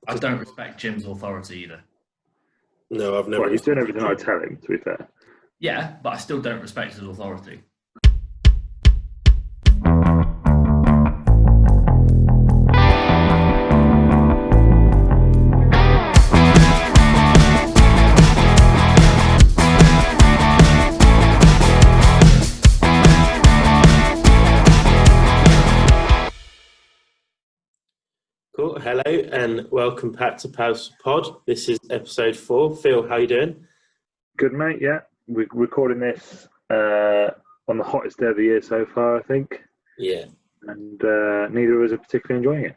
I don't respect Jim's authority either. No, I've never. Well, he's doing everything I tell him, to be fair. Yeah, but I still don't respect his authority. Cool. Hello and welcome back to Paviors Pod. This is episode 4. Phil, how you doing? Good, mate. Yeah, we're recording this on the hottest day of the year so far, I think. Yeah. And neither of us are particularly enjoying it.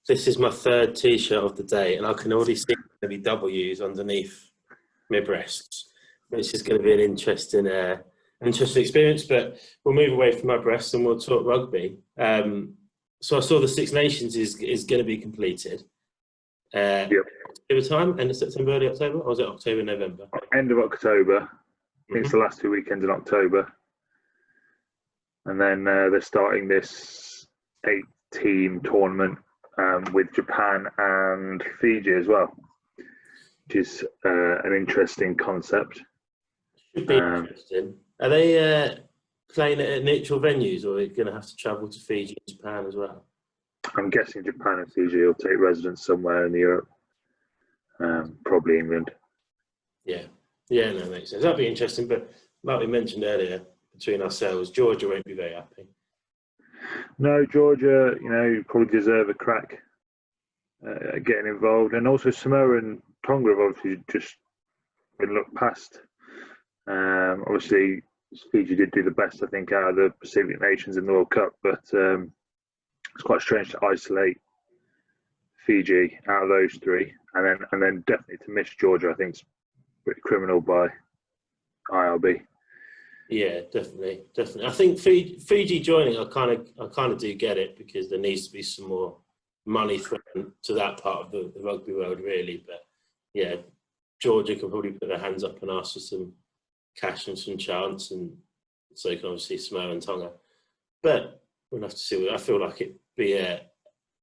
This is my third T-shirt of the day, and I can already see maybe W's underneath my breasts, which is going to be an interesting experience. But we'll move away from my breasts and we'll talk rugby. So I saw the Six Nations is going to be completed. Yep. October time, end of September, early October, or was it October, November? End of October. I think it's the last 2 weekends in October. And then they're starting this 8-team tournament with Japan and Fiji as well, which is an interesting concept. Should be interesting. Are they playing at neutral venues, or are you going to have to travel to Fiji and Japan as well? I'm guessing Japan and Fiji will take residence somewhere in Europe, probably England. Yeah, no, makes sense. That'd be interesting. But like we mentioned earlier, between ourselves, Georgia won't be very happy. No, Georgia, probably deserve a crack at getting involved, and also Samoa and Tonga have obviously just been looked past. Obviously, Fiji did do the best, I think, out of the Pacific nations in the World Cup, but it's quite strange to isolate Fiji out of those three, and then definitely to miss Georgia. I think it's pretty criminal by IRB. Yeah, definitely. I think Fiji joining, I kind of do get it, because there needs to be some more money thrown to that part of the rugby world, really. But yeah, Georgia can probably put their hands up and ask for some cash and some chance, and so can obviously Samoa and Tonga. But we'll have to see. I feel like it'd be an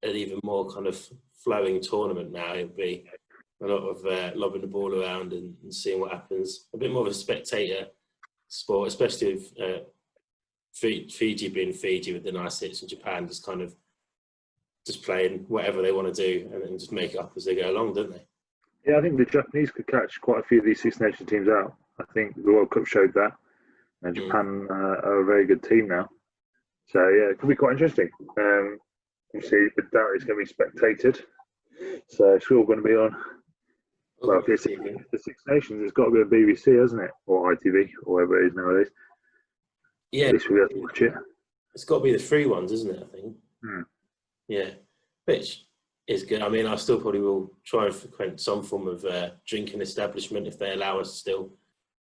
even more kind of flowing tournament now. It'd be a lot of lobbing the ball around and seeing what happens. A bit more of a spectator sport, especially with Fiji being Fiji with the nice hits, and Japan just kind of just playing whatever they want to do and then just make it up as they go along, don't they? Yeah, I think the Japanese could catch quite a few of these Six Nations teams out. I think the World Cup showed that. And Japan are a very good team now. So, yeah, it could be quite interesting. Obviously, I doubt it's going to be spectated. So it's all going to be on. Well, if it's the Six Nations, it's got to be on BBC, hasn't it? Or ITV, or whatever it is nowadays. Yeah. At least we'll be able to watch it. It's got to be the free ones, isn't it, I think? Yeah. Which is good. I mean, I still probably will try and frequent some form of drinking establishment if they allow us still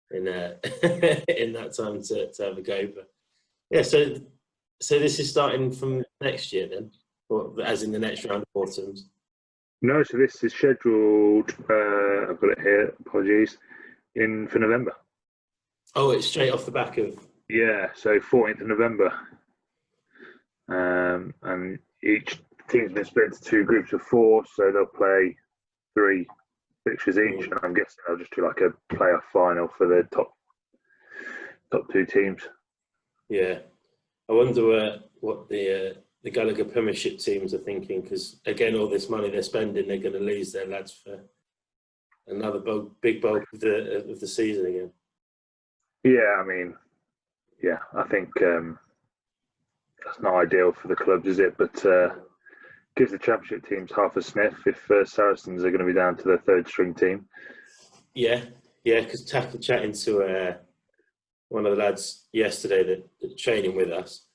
in in that time to have a go. But yeah, so this is starting from next year then, or as in the next round of autumns? No, so this is scheduled, I've got it here, apologies, for November. Oh, it's straight off the back of... Yeah, so 14th of November. And each team's been split into 2 groups of 4, so they'll play 3 fixtures each, and I'm guessing they'll just do like a playoff final for the top 2 teams. Yeah, I wonder what the Gallagher Premiership teams are thinking, because again, all this money they're spending, they're going to lose their lads for another big bulk of the season again. Yeah, I mean, yeah, I think that's not ideal for the clubs, is it? But gives the Championship teams half a sniff if Saracens are going to be down to their 3rd string team. Yeah, because chatting to one of the lads yesterday that training with us,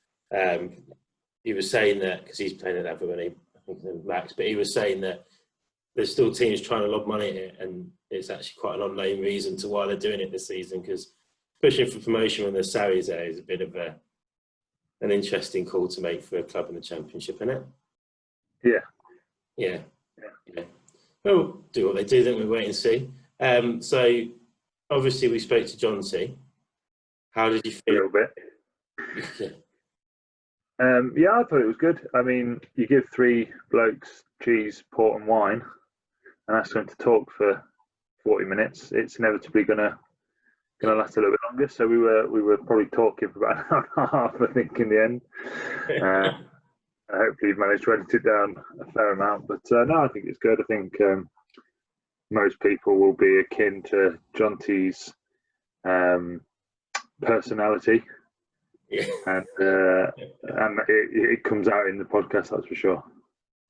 he was saying that, because he's playing at Everton, I think Max, but he was saying that there's still teams trying to lob money at it, and it's actually quite an unknown reason to why they're doing it this season, because pushing for promotion when there's salaries there is a bit of an interesting call to make for a club in the Championship, isn't it? Yeah. Well, do what they do, then we wait and see. So, obviously, we spoke to Jonty. How did you feel? A little bit. Yeah, I thought it was good. I mean, you give 3 blokes cheese, port, and wine, and ask them to talk for 40 minutes. It's inevitably gonna last a little bit longer. So we were probably talking for about an hour and a half, I think, in the end. Hopefully, you've managed to edit it down a fair amount. But no, I think it's good. I think most people will be akin to Jonty's personality. Yeah. And it comes out in the podcast, that's for sure.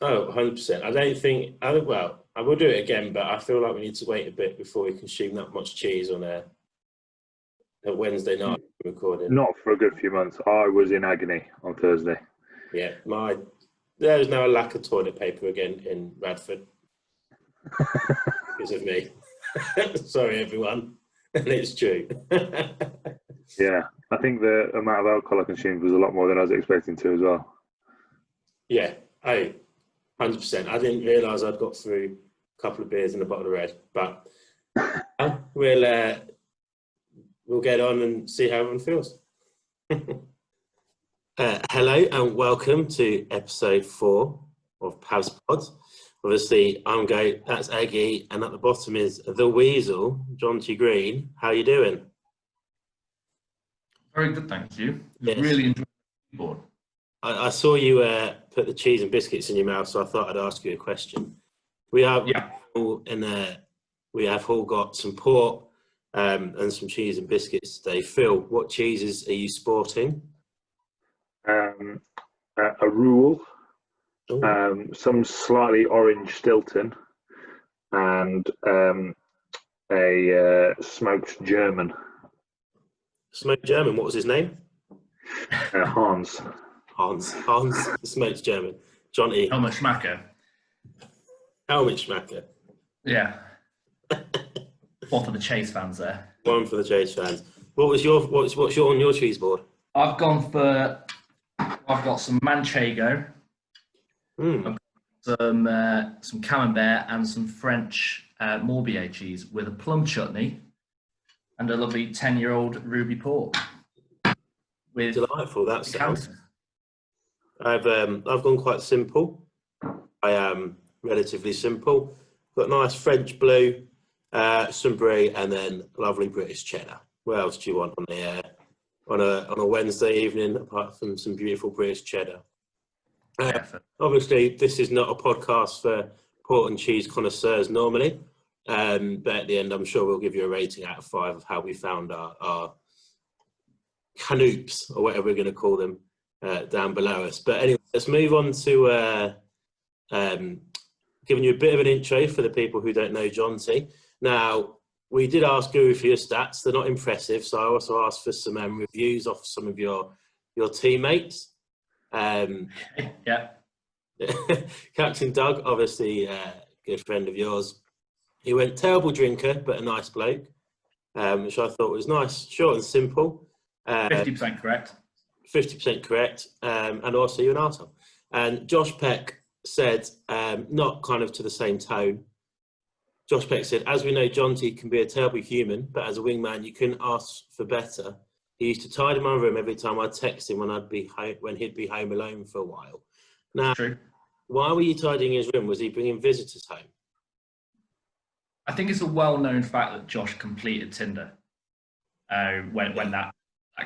Oh, 100%. I don't think, I will do it again, but I feel like we need to wait a bit before we consume that much cheese on a Wednesday night recording. Not for a good few months. I was in agony on Thursday. Yeah, there is now a lack of toilet paper again in Radford because of me. Sorry, everyone. And it's true. Yeah, I think the amount of alcohol I consumed was a lot more than I was expecting to as well. Yeah, 100%. I didn't realise I'd got through a couple of beers and a bottle of red, but we'll get on and see how everyone feels. Hello and welcome to episode 4 of Pavs Pod. Obviously, I'm Go, that's Aggie, and at the bottom is the Weasel, Jonty Green. How are you doing? Very good, thank you. Yes. Really enjoyed the board. I saw you put the cheese and biscuits in your mouth, so I thought I'd ask you a question. We have all got some pork and some cheese and biscuits today. Phil, what cheeses are you sporting? A Rule, some slightly orange Stilton, and a smoked German. Smoked German, what was his name? Hans. Hans, the smoked German. Jonty. Helmut Schmacker. Helmut Schmacker. Yeah. One for the Chase fans there. One for the Chase fans. What's your on your cheese board? I've got some Manchego, I've got some Camembert and some French Morbier cheese with a plum chutney and a lovely 10-year-old ruby pork. With delightful, that sounds. I've gone quite simple. I am relatively simple. Got nice French blue, some brie, and then lovely British cheddar. What else do you want on a Wednesday evening apart from some beautiful British cheddar? Obviously, this is not a podcast for pork and cheese connoisseurs normally, but at the end, I'm sure we'll give you a rating out of 5 of how we found our canoops, or whatever we're going to call them, down below us. But anyway, let's move on to giving you a bit of an intro for the people who don't know Jonty. Now, we did ask Guru for your stats. They're not impressive, so I also asked for some reviews off some of your teammates. Yeah. Captain Doug, obviously a good friend of yours. He went terrible drinker, but a nice bloke, which I thought was nice, short and simple. 50% correct. 50% correct, and also you're an arsehole. And Josh Peck said, not kind of to the same tone, Josh Peck said, as we know, Jonty can be a terrible human, but as a wingman, you couldn't ask for better. He used to tidy my room every time I'd text him when he'd be home alone for a while. Now, True. Why were you tidying his room? Was he bringing visitors home? I think it's a well-known fact that Josh completed Tinder when that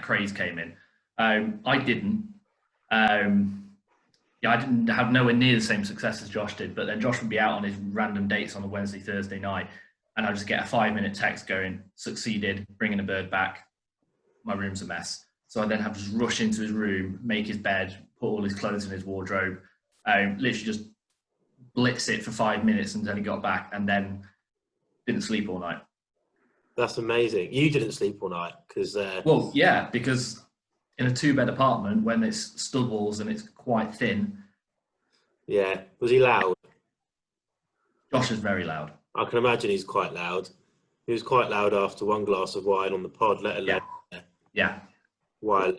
craze came in. I didn't. I didn't have nowhere near the same success as Josh did, but then Josh would be out on his random dates on a Wednesday, Thursday night, and I'd just get a 5-minute text going, succeeded, bringing a bird back, my room's a mess. So I then have to just rush into his room, make his bed, put all his clothes in his wardrobe, literally just blitz it for 5 minutes until he got back, and then didn't sleep all night. That's amazing. You didn't sleep all night because... Well, yeah, because in a 2-bed apartment, when it's stud walls and it's quite thin... Yeah. Was he loud? Josh is very loud. I can imagine he's quite loud. He was quite loud after one glass of wine on the pod, let alone... Yeah. While...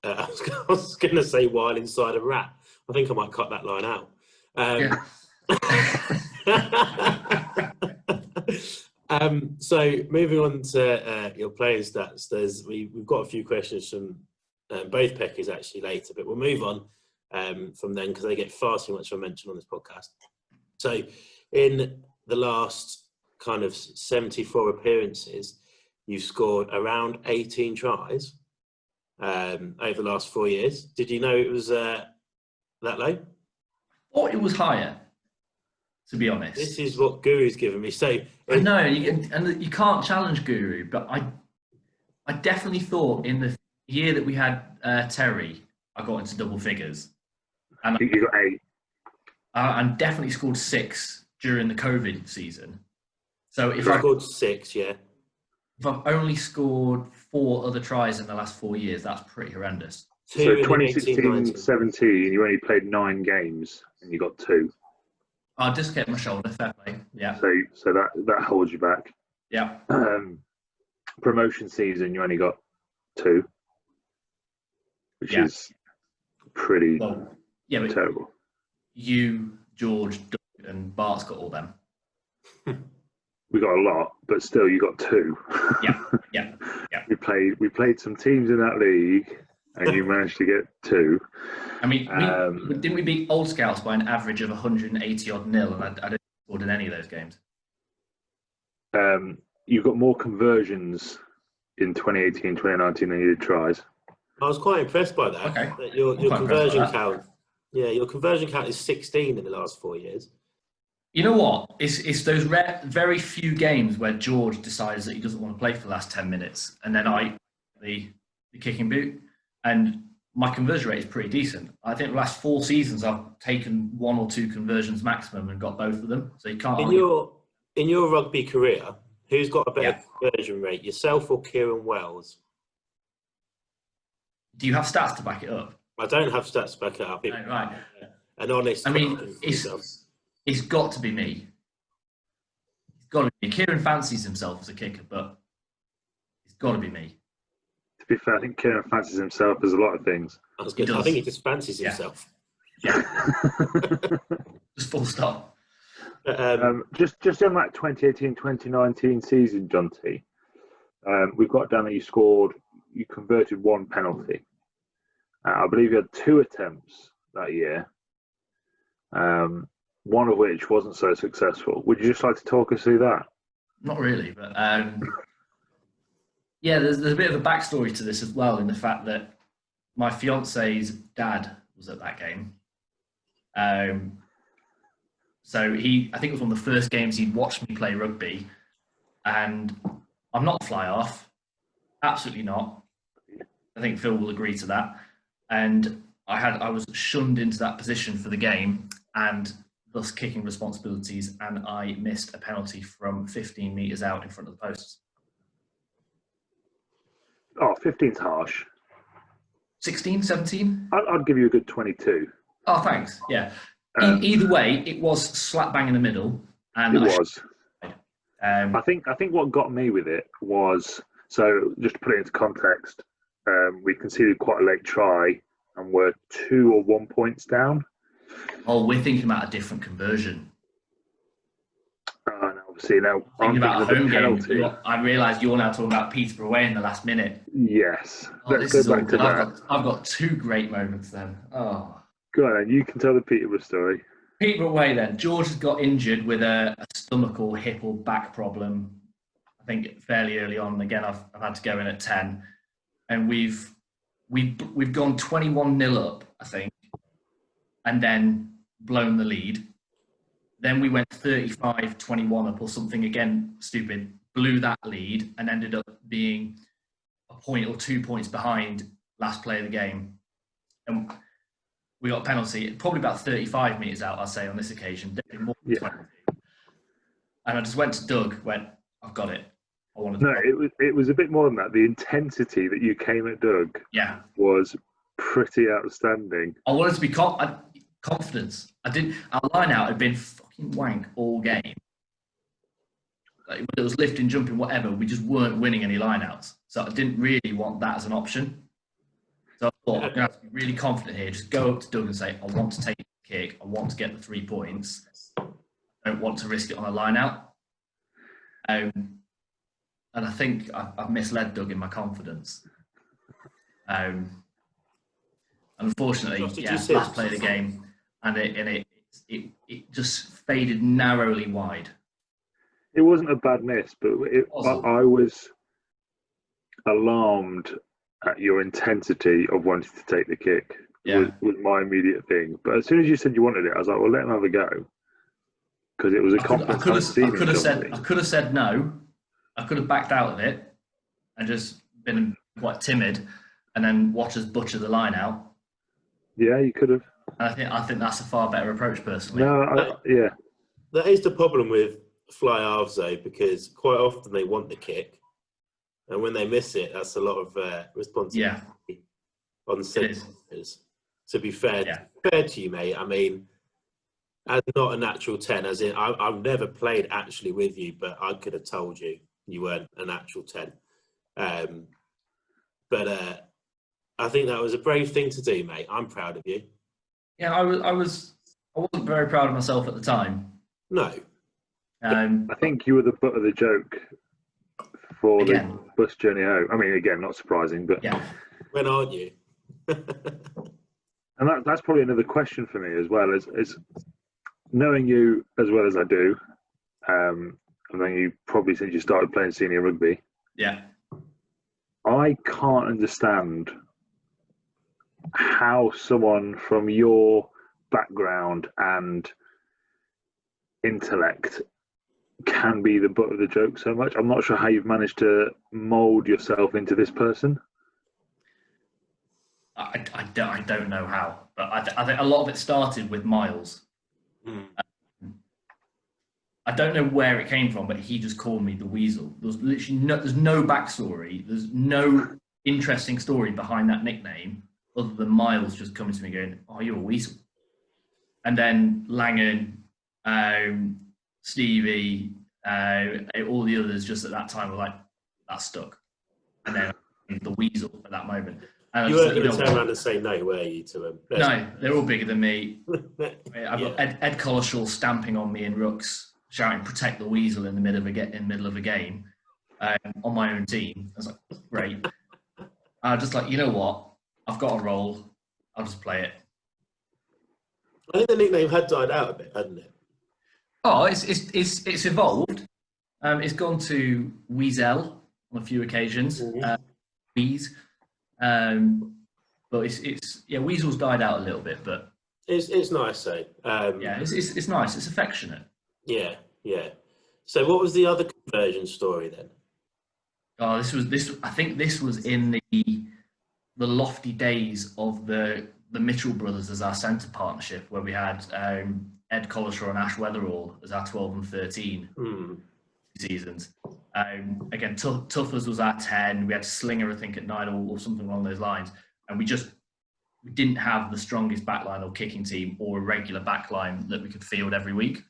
I was going to say while inside a rat. I think I might cut that line out. So moving on to your playing stats, we've got a few questions from both Peckers actually later, but we'll move on from them because they get far too much mention on this podcast. So in the last kind of 74 appearances, you've scored around 18 tries over the last 4 years. Did you know it was that low? Thought it was higher, to be honest. This is what Guru's given me. So I know, and you can't challenge Guru, but I definitely thought in the year that we had Terry, I got into double figures. And I think you got 8. and definitely scored 6 during the COVID season. So if I scored 6, yeah. If I've only scored 4 other tries in the last 4 years, that's pretty horrendous. So 2016-17, you only played 9 games and you got 2. I dislocated my shoulder, fair play. Yeah. So that holds you back. Yeah. Promotion season, you only got 2, which is pretty terrible. You, George, Doug, and Bart's got all them. We got a lot, but still, you got 2. Yeah. We played some teams in that league, and you managed to get 2. I mean, didn't we beat Old Scouts by an average of 180 odd nil? And I didn't score in any of those games. You've got more conversions in 2018, 2019 than you did tries. I was quite impressed by that. Okay. That your conversion count. Yeah, your conversion count is 16 in the last 4 years. You know what? It's those very few games where George decides that he doesn't want to play for the last 10 minutes, and then I the kicking boot, and my conversion rate is pretty decent. I think the last 4 seasons I've taken 1 or 2 conversions maximum and got both of them. So you can't. In your rugby career, who's got a better conversion rate, yourself or Kieran Wells? Do you have stats to back it up? I don't have stats to back it up. Right. An honest. I mean, it's got to be me. It's got to be me. Kieran fancies himself as a kicker, but it's got to be me. To be fair, I think Kieran fancies himself as a lot of things. I think he just fancies himself. Yeah. Just full stop. Just on that 2018-2019 season, Jonty, we've got down that you converted 1 penalty. I believe you had 2 attempts that year. One of which wasn't so successful. Would you just like to talk us through that? Not really, but there's a bit of a backstory to this as well, in the fact that my fiance's dad was at that game. So I think it was one of the first games he'd watched me play rugby, and I'm not a fly off, absolutely not. I think Phil will agree to that. And I was shunned into that position for the game, and thus kicking responsibilities, and I missed a penalty from 15 metres out in front of the posts. Oh, 15's harsh. 16, 17? I'd give you a good 22. Oh, thanks. Yeah. Either way, it was slap bang in the middle. And it was. I think what got me with it was, so just to put it into context, we conceded quite a late try and were 2 or 1 points down. Oh, we're thinking about a different conversion. And obviously now thinking about a home game. I realise you're now talking about Peterborough away in the last minute. Yes. Let's go back to that. I've got 2 great moments then. Oh. Go on, then. You can tell the Peterborough story. Peterborough away then. George has got injured with a stomach or hip or back problem. I think fairly early on. Again, I've had to go in at 10, and we've gone 21-0 up, I think, and then blown the lead. Then we went 35-21 up or something, again, stupid, blew that lead and ended up being a point or 2 points behind last play of the game. And we got a penalty, probably about 35 metres out, I'll say, on this occasion, definitely more than 20. And I just went to Doug, I've got it. I wanted to. No, it was a bit more than that. The intensity that you came at Doug was pretty outstanding. I wanted to be confidence. Our line out had been fucking wank all game. Like, whether it was lifting, jumping, whatever, we just weren't winning any line outs. So I didn't really want that as an option. So I thought, I'm going to have to be really confident here. Just go up to Doug and say, I want to take the kick. I want to get the 3 points. I don't want to risk it on a line out. And I think I've misled Doug in my confidence. And unfortunately, Josh, did yeah, you see last it? play of the game, and it just faded narrowly wide. It wasn't a bad miss, but I was alarmed at your intensity of wanting to take the kick. Yeah. Was my immediate thing. But as soon as you said you wanted it, I was like, well, let him have a go, because it was a confidence kind of ceiling. I could have said no. I could have backed out of it and just been quite timid, and then watch us butcher the line out. Yeah, you could have. And I think that's a far better approach, personally. No, yeah. That is the problem with fly halves, though, because quite often they want the kick, and when they miss it, that's a lot of responsibility on the centres. To be fair, to you, mate, I mean, as not a natural 10, as in I've never played actually with you, but I could have told you weren't a natural 10. But I think that was a brave thing to do, mate. I'm proud of you. Yeah, I wasn't very proud of myself at the time. No. I think you were the butt of the joke for the bus journey home. I mean, again, not surprising, but when aren't you? And that's probably another question for me as well, is knowing you as well as I do, and then you probably since you started playing senior rugby. Yeah. I can't understand how someone from your background and intellect can be the butt of the joke so much. I'm not sure how you've managed to mould yourself into this person. I don't know how, but I think a lot of it started with Miles. I don't know where it came from, but he just called me the Weasel. There's literally there's no backstory. There's no interesting story behind that nickname other than Miles just coming to me going, "Oh, you're a Weasel." And then Langan, Stevie, all the others just at that time were like, "That's stuck." And then the Weasel at that moment. And you weren't going to turn around and say no, were you, to him? No, they're all bigger than me. I've got Ed Collishaw stamping on me in rucks, shouting "Protect the Weasel" in the middle of a game on my own team. I was like, great. I was just like, you know what? I've got a role. I'll just play it. I think the nickname had died out a bit, hadn't it? Oh, it's evolved. It's gone to Weasel on a few occasions. Wease. But Weasel's died out a little bit, but it's nice, though. It's nice. It's affectionate. Yeah. So, what was the other conversion story then? Oh, I think this was in the lofty days of the Mitchell brothers as our centre partnership, where we had Ed Collishaw and Ash Weatherall as our 12 and 13 seasons. Again, Tuffers was our 10. We had Slinger, I think, at 9 or something along those lines. And we didn't have the strongest backline or kicking team or a regular backline that we could field every week.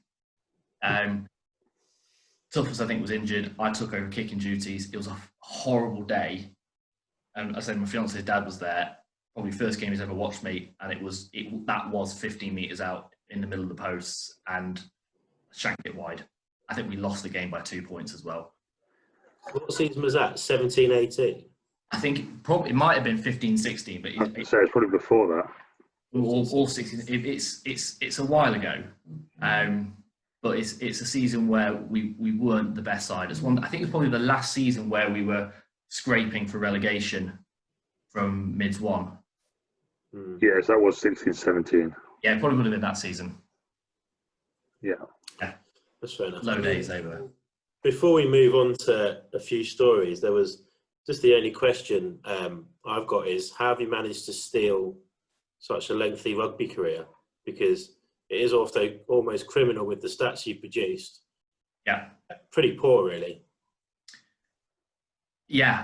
Tuffers, I think, was injured. I took over kicking duties. It was a horrible day. And I said my fiance's dad was there. Probably first game he's ever watched me. And that was 15 metres out in the middle of the posts and shanked it wide. I think we lost the game by 2 points as well. What season was that? 17, 18? I think it might have been 15, 16, but it's probably before that. All 16. It's a while ago, but it's a season where we weren't the best side. I think it's probably the last season where we were scraping for relegation from Mids 1. Yes, that was 16, 17. Yeah, it probably would have been that season. Yeah. That's fair enough. Low days they were. Before we move on to a few stories, there was just the only question I've got is, how have you managed to steal such a lengthy rugby career? Because it is also almost criminal with the stats you produced. Yeah. Pretty poor, really. Yeah.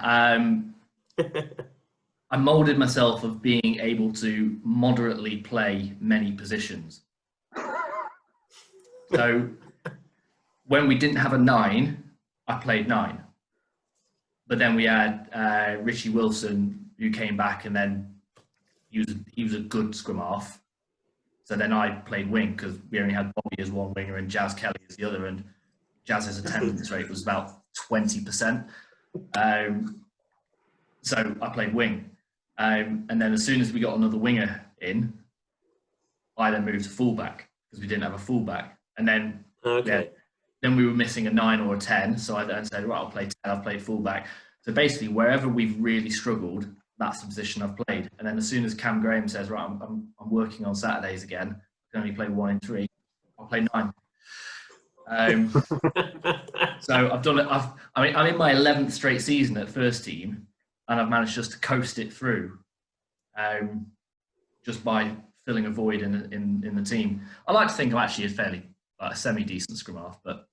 I moulded myself of being able to moderately play many positions. So when we didn't have a 9, I played 9. But then we had Richie Wilson, who came back, and then he was a good scrum half. So then I played wing because we only had Bobby as one winger and Jazz Kelly as the other, and Jazz's attendance rate was about 20%. So I played wing. And then as soon as we got another winger in, I then moved to fullback because we didn't have a fullback. And then then we were missing a 9 or a 10. So I then said, right, I'll play 10, I'll play fullback. So basically, wherever we've really struggled, that's the position I've played. And then as soon as Cam Graham says, right, I'm working on Saturdays again, I can only play 1 in 3, I'll play 9. So I've done it. I'm in my 11th straight season at first team, and I've managed just to coast it through, just by filling a void in the team. I like to think I'm actually a fairly a semi-decent scrum half, but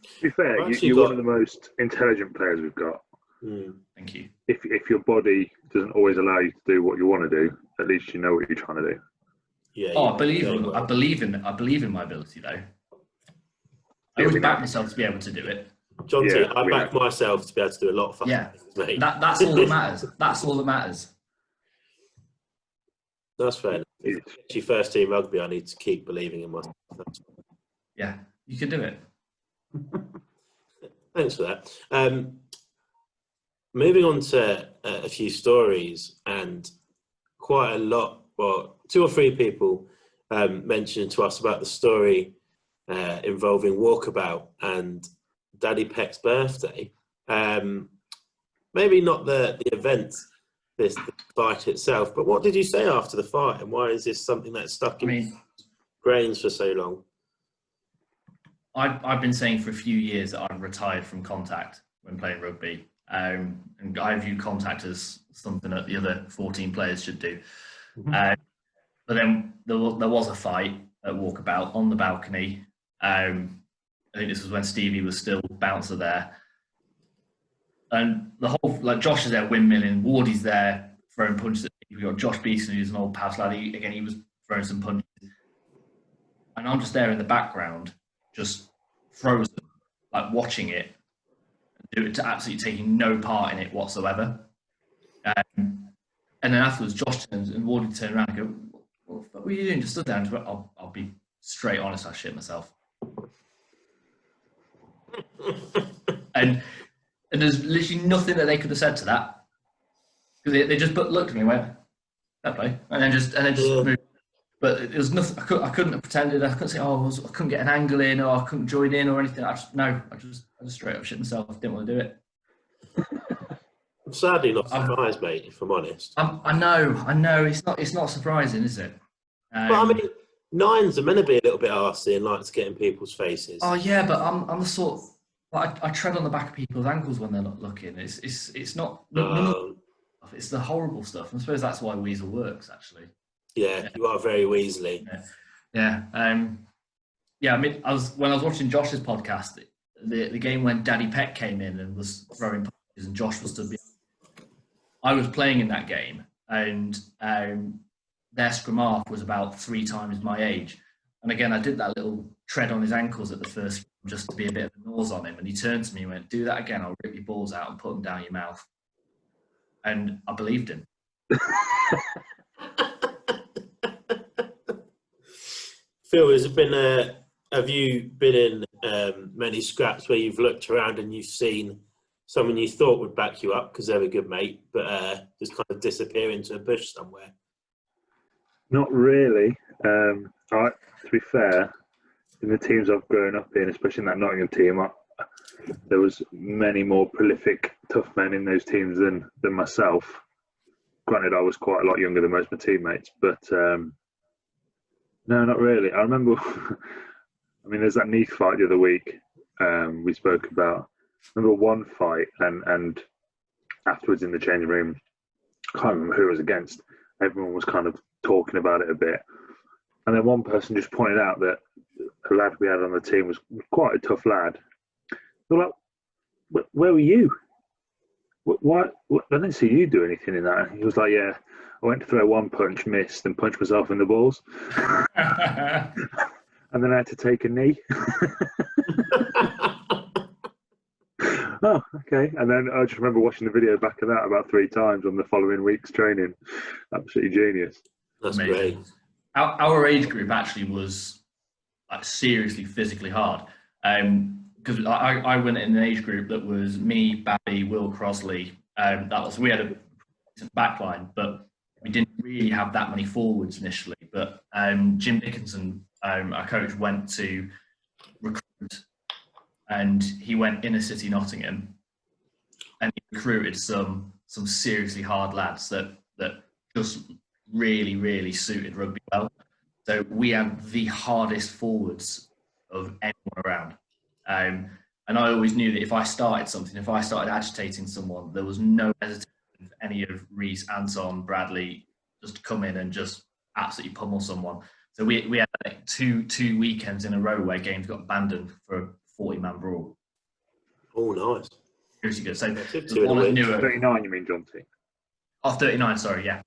to be fair, you're one of the most intelligent players we've got. Thank you. If your body doesn't always allow you to do what you want to do, at least you know what you're trying to do. Yeah. I believe in my ability though. I always back myself to be able to do it. Jonty, I back myself to be able to do a lot of fucking things, mate. That's all that matters. That's all that matters. That's fair. If it's your first team rugby, I need to keep believing in myself. Yeah, you can do it. Thanks for that. Moving on to a few stories, and quite a lot, well, 2 or 3 people mentioned to us about the story involving Walkabout and Daddy Peck's birthday. Maybe not the event, this fight itself, but what did you say after the fight, and why is this something that's stuck in brains for so long? I've been saying for a few years that I've retired from contact when playing rugby, and I view contact as something that the other 14 players should do. But then there was a fight at Walkabout on the balcony. I think this was when Stevie was still bouncer there, and the whole Josh is there windmilling, Wardy's there throwing punches at people. We've got Josh Beeson, who's an old past lad. He was throwing some punches, and I'm just there in the background, just frozen, watching it, do it to absolutely taking no part in it whatsoever. And then afterwards, Josh turns and Wardy turned around and go, "What were you doing? Just stood there." And I'll be straight honest, I shit myself. and there's literally nothing that they could have said to that, because they just looked at me and went, "Fair play," and then just moved. But it was nothing. I couldn't have pretended. I couldn't say, I couldn't get an angle in, or I couldn't join in, or anything. I just straight up shit myself. I didn't want to do it. I'm sadly not surprised, mate. If I'm honest. I know. It's not surprising, is it? But I mean, 9s are meant to be a little bit arsey and likes to get in people's faces. Oh yeah, but I'm the sort. I tread on the back of people's ankles when they're not looking. It's not. It's the horrible stuff. I suppose that's why Weasel works, actually. Yeah, you are very Weasley. Yeah. I mean, when I was watching Josh's podcast, the game when Daddy Peck came in and was throwing punches and Josh was stood behind. I was playing in that game, and their scrum half was about 3 times my age. And again, I did that little tread on his ankles at the first, just to be a bit of a nose on him. And he turned to me and went, "Do that again, I'll rip your balls out and put them down your mouth." And I believed him. Phil, have you been in many scraps where you've looked around and you've seen someone you thought would back you up because they're a good mate, but just kind of disappear into a bush somewhere? Not really. To be fair, in the teams I've grown up in, especially in that Nottingham team, there was many more prolific, tough men in those teams than myself. Granted, I was quite a lot younger than most of my teammates, but no, not really. I remember, there's that knee fight the other week we spoke about. I remember one fight, and afterwards in the changing room, I can't remember who it was against. Everyone was kind of talking about it a bit. And then one person just pointed out that the lad we had on the team was quite a tough lad. They're like, "Where were you? Why? I didn't see you do anything in that." He was like, "Yeah, I went to throw one punch, missed, and punched myself in the balls." And then I had to take a knee. Oh, okay. And then I just remember watching the video back of that about 3 times on the following week's training. Absolutely genius. That's amazing. Great. Our age group actually was seriously physically hard. Because I went in an age group that was me, Babby, Will Crosley. We had backline, but we didn't really have that many forwards initially. But Jim Dickinson, our coach, went to recruit, and he went inner city Nottingham, and he recruited some seriously hard lads that just really suited rugby well. So we had the hardest forwards of anyone around. And I always knew that if I started something, if I started agitating someone, there was no hesitation of any of Reese, Anton, Bradley just to come in and just absolutely pummel someone. So we had like two weekends in a row where games got abandoned for a 40-man brawl. Oh, nice. Seriously good. So the one at Newark. 39, you mean, Jonty? Oh, 39, sorry, yeah.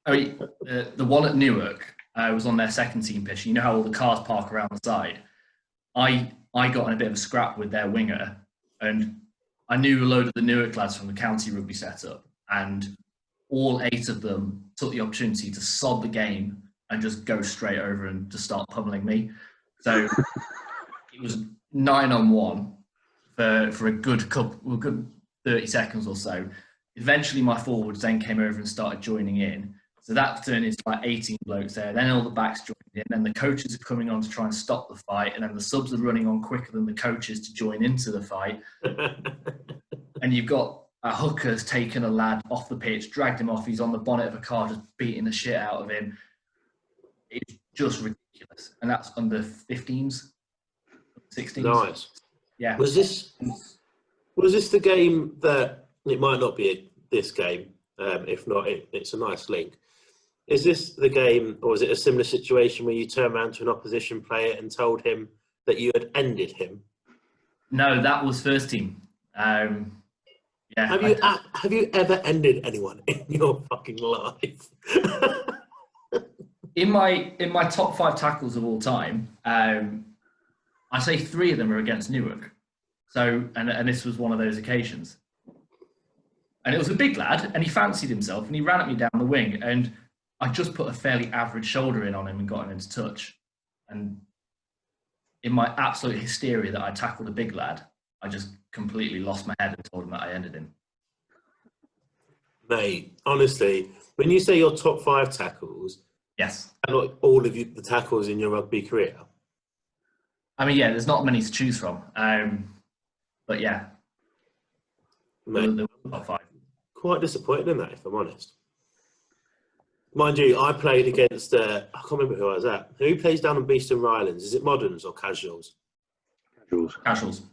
The one at Newark was on their second team pitch. You know how all the cars park around the side? I got in a bit of a scrap with their winger, and I knew a load of the Newark lads from the county rugby setup, and all 8 of them took the opportunity to sod the game and just go straight over and just start pummeling me. So it was 9-on-1 for a good 30 seconds or so. Eventually, my forwards then came over and started joining in. So that turned into like 18 blokes there. Then all the backs joined in. Then the coaches are coming on to try and stop the fight. And then the subs are running on quicker than the coaches to join into the fight. And you've got a hooker's taken a lad off the pitch, dragged him off. He's on the bonnet of a car, just beating the shit out of him. It's just ridiculous. And that's under 15s, 16s. Nice. Yeah. Was this the game that, it might not be this game, if not, it's a nice link. Is this the game, or is it a similar situation where you turn around to an opposition player and told him that you had ended him? No, that was first team. Yeah. Have you ever ended anyone in your fucking life? In my top 5 tackles of all time, I say 3 of them are against Newark. So, and this was one of those occasions. And it was a big lad, and he fancied himself, and he ran at me down the wing, and I just put a fairly average shoulder in on him and got him into touch. And in my absolute hysteria that I tackled a big lad, I just completely lost my head and told him that I ended him. Mate, honestly, when you say your top 5 tackles, yes, not all of the tackles in your rugby career. I mean, yeah, there's not many to choose from, but yeah, Mate, the top 5. Quite disappointed in that, if I'm honest. Mind you, I played against, I can't remember who I was at. Who plays down on Beeston Rylands? Is it moderns or casuals? Casuals.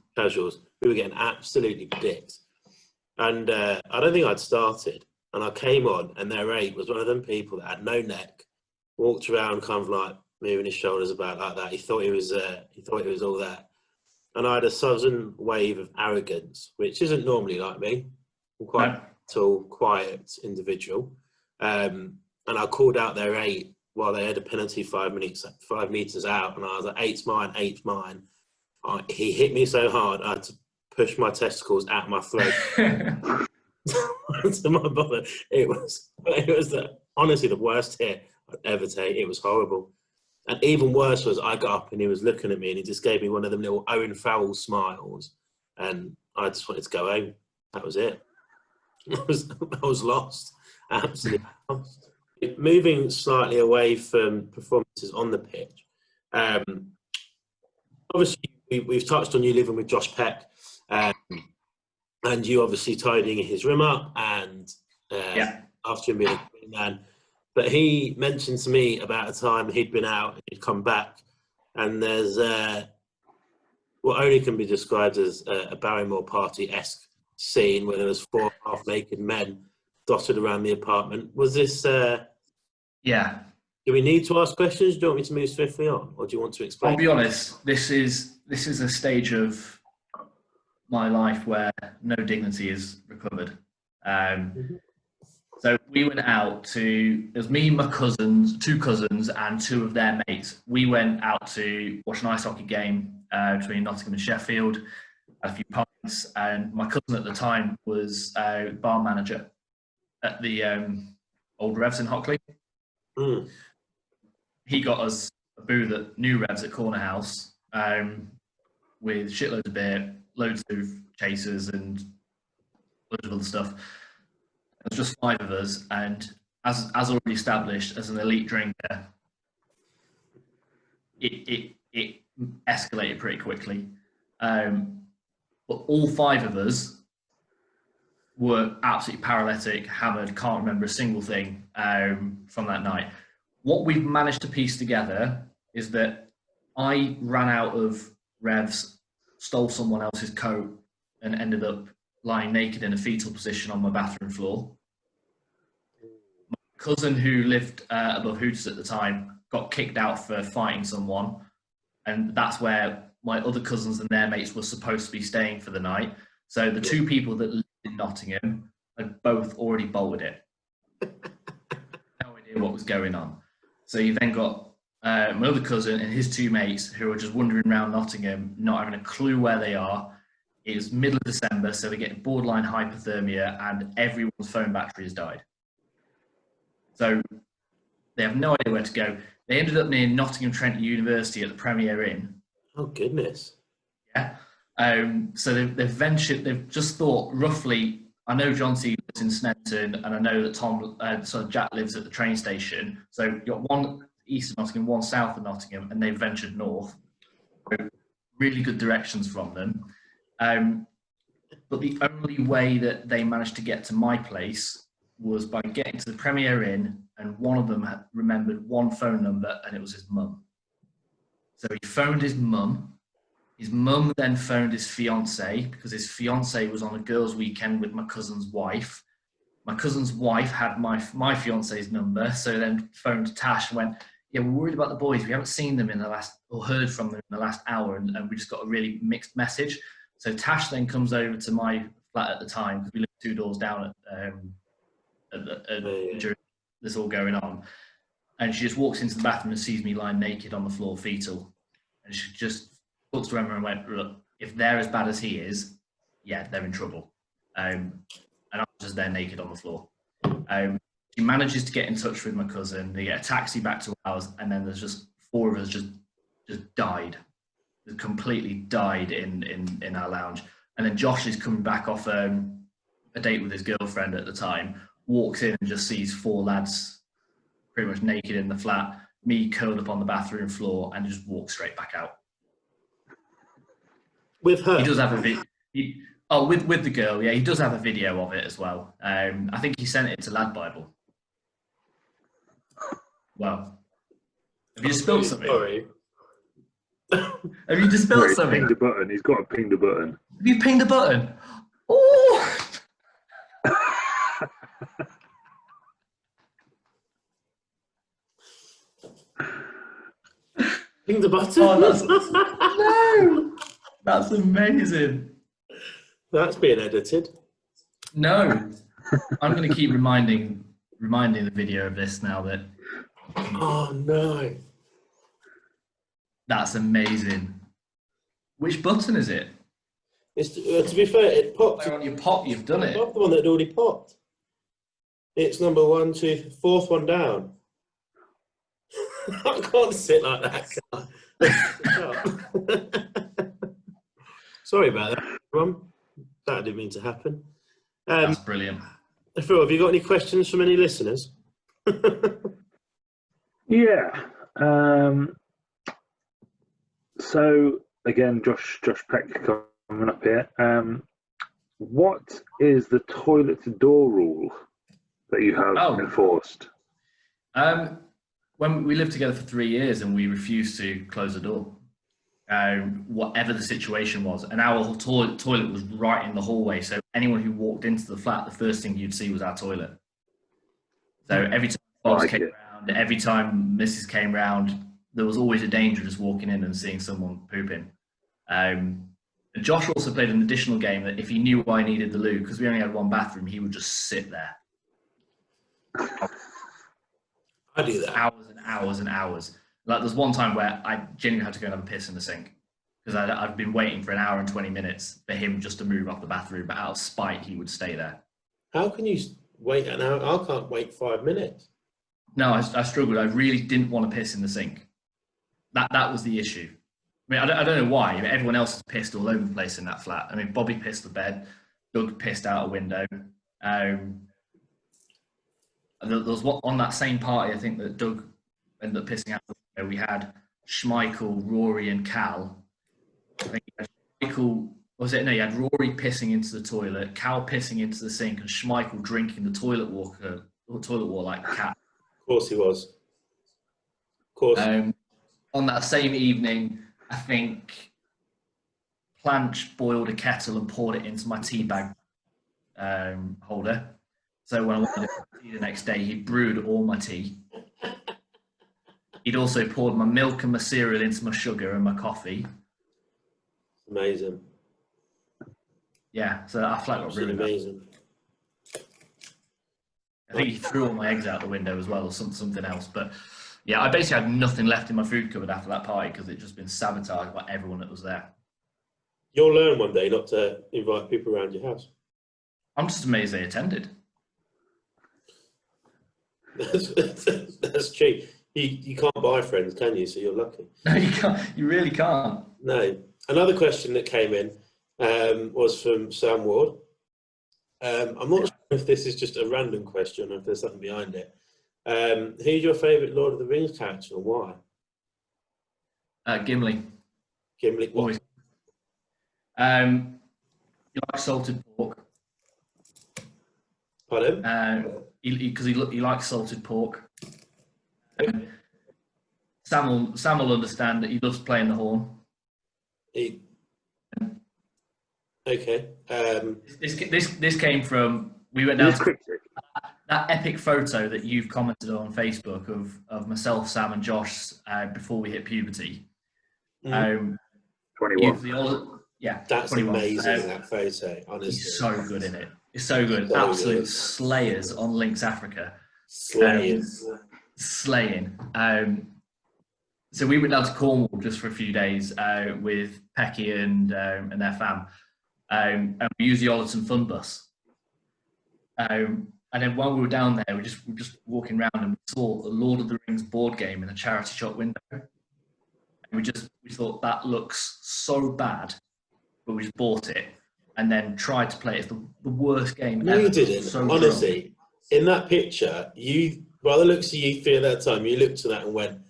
We were getting absolutely dicked. And I don't think I'd started. And I came on, and their 8 was one of them people that had no neck, walked around kind of like moving his shoulders about like that. He thought he was all that. And I had a sudden wave of arrogance, which isn't normally like me. I'm quite a tall, quiet individual. And I called out their 8 while they had a penalty 5 meters out. And I was like, 8's mine. He hit me so hard, I had to push my testicles out my throat to my body. It was honestly the worst hit I'd ever take. It was horrible. And even worse was I got up and he was looking at me and he just gave me one of them little Owen Farrell smiles. And I just wanted to go home. That was it. I was lost. Absolutely lost. Moving slightly away from performances on the pitch. Obviously, we've touched on you living with Josh Peck. And you obviously tidying his room up and after him being a great man. But he mentioned to me about a time he'd been out and he'd come back, and there's what only can be described as a Barrymore party-esque scene where there was 4 half-naked men dotted around the apartment. Was this... Yeah. Do we need to ask questions? Do you want me to move swiftly on, or do you want to explain? I'll be honest, this is a stage of my life where no dignity is recovered. So we went out to, it was me, my cousins, 2 cousins and 2 of their mates. We went out to watch an ice hockey game between Nottingham and Sheffield, had a few pints, and my cousin at the time was bar manager at the old Revs in Hockley. Mm. He got us a booth at New Revs at Corner House with shitloads of beer, loads of chasers and loads of other stuff. There's just 5 of us, and as already established, as an elite drinker, it escalated pretty quickly. But all 5 of us were absolutely paralytic, hammered, can't remember a single thing from that night. What we've managed to piece together is that I ran out of revs, stole someone else's coat, and ended up lying naked in a fetal position on my bathroom floor. My cousin, who lived above Hooters at the time, got kicked out for fighting someone, and that's where my other cousins and their mates were supposed to be staying for the night. So the 2 people that lived in Nottingham had both already bolted it. No idea what was going on. So you then got my other cousin and his 2 mates who are just wandering around Nottingham, not having a clue where they are. It was middle of December, so they're getting borderline hypothermia, and everyone's phone battery has died. So they have no idea where to go. They ended up near Nottingham Trent University at the Premier Inn. Oh, goodness. Yeah. So they've ventured, they've just thought roughly, I know Jonty lives in Snetterton, and I know that Jack lives at the train station. So you've got one east of Nottingham, one south of Nottingham, and they've ventured north. So really good directions from them. But the only way that they managed to get to my place was by getting to the Premier Inn, and one of them had remembered one phone number, and it was his mum. So he phoned his mum. His mum then phoned his fiance, because his fiance was on a girls' weekend with my cousin's wife. My cousin's wife had my fiance's number, so then phoned Tash and went, yeah, we're worried about the boys. We haven't seen them or heard from them in the last hour, and we just got a really mixed message. So Tash then comes over to my flat at the time, because we lived 2 doors down during this all going on. And she just walks into the bathroom and sees me lying naked on the floor, fetal. And she just looks to Emma and went, look, if they're as bad as he is, yeah, they're in trouble. And I was just there naked on the floor. She manages to get in touch with my cousin. They get a taxi back to ours, and then there's just 4 of us just died. Just completely died in our lounge. And then Josh is coming back off a date with his girlfriend at the time, walks in and just sees 4 lads pretty much naked in the flat, me curled up on the bathroom floor, and just walks straight back out. With her? He does have a video. With the girl, yeah, he does have a video of it as well. I think he sent it to Lad Bible. Well, have you just spilled something? Sorry. Have you just spilled something? Pinged a button. He's got to ping the button. Have you pinged a button? Oh! Ping the button? Oh, no! That's amazing. That's being edited. No. I'm going to keep reminding the video of this now that... Oh, no. That's amazing. Which button is it? It's to be fair, it popped. On your pop, you've done it. The one that had already popped. It's number 1, 2, 4th one down. I can't sit like that. Sorry about that, everyone. That didn't mean to happen. That's brilliant. Phil, have you got any questions from any listeners? Yeah. So again, Josh Peck coming up here. What is the toilet to door rule that you have enforced? When we lived together for 3 years and we refused to close the door, whatever the situation was, and our toilet was right in the hallway. So anyone who walked into the flat, the first thing you'd see was our toilet. So every time Bob's came around, every time Mrs. came round, there was always a danger just walking in and seeing someone pooping. And Josh also played an additional game that if he knew I needed the loo, because we only had 1 bathroom, he would just sit there. I do that. Hours and hours and hours. Like there's one time where I genuinely had to go and have a piss in the sink because I've been waiting for an hour and 20 minutes for him just to move off the bathroom, but out of spite, he would stay there. How can you wait an hour? I can't wait 5 minutes. No, I struggled. I really didn't want to piss in the sink. That was the issue. I mean, I don't know why. I mean, everyone else has pissed all over the place in that flat. I mean, Bobby pissed the bed. Doug pissed out a window. And there was what on that same party, I think that Doug ended up pissing out. We had Schmeichel, Rory, and Cal. I think Schmeichel was it? No, you had Rory pissing into the toilet, Cal pissing into the sink, and Schmeichel drinking the toilet water like a cat. Of course he was. Of course. On that same evening, I think Planch boiled a kettle and poured it into my tea bag holder. So when I wanted tea the next day, he brewed all my tea. He'd also poured my milk and my cereal into my sugar and my coffee. Amazing. Yeah, so I flat got ruined. Amazing. I think he threw all my eggs out the window as well, or something else. But yeah, I basically had nothing left in my food cupboard after that party because it just been sabotaged by everyone that was there. You'll learn one day not to invite people around your house. I'm just amazed they attended. That's cheap. You can't buy friends, can you? So you're lucky. No, you can't. You really can't. No. Another question that came in was from Sam Ward. I'm not sure if this is just a random question or if there's something behind it. Who's your favourite Lord of the Rings character and why? Gimli. Gimli. What? Always. You like salted pork? Pardon? Because he likes salted pork. Sam will understand that he loves playing the horn. Okay. This came from we went down to that epic photo that you've commented on Facebook of myself, Sam, and Josh before we hit puberty. 21. Yeah, that's 21. amazing. That photo, honestly, he's so good in it. It's so good. So Absolute good. slayers on Links Africa. Slaying. Slaying. So we went down to Cornwall just for a few days with Pecky and their fam, and we used the Ollerton Fun Bus. And then while we were down there, we were just walking around and we saw a Lord of the Rings board game in a charity shop window. And we thought that looks so bad, but we just bought it and then tried to play it. It's the worst game No, ever. you didn't. So honestly, drunk. In that picture, by the looks of you three at that time, you looked to that and went,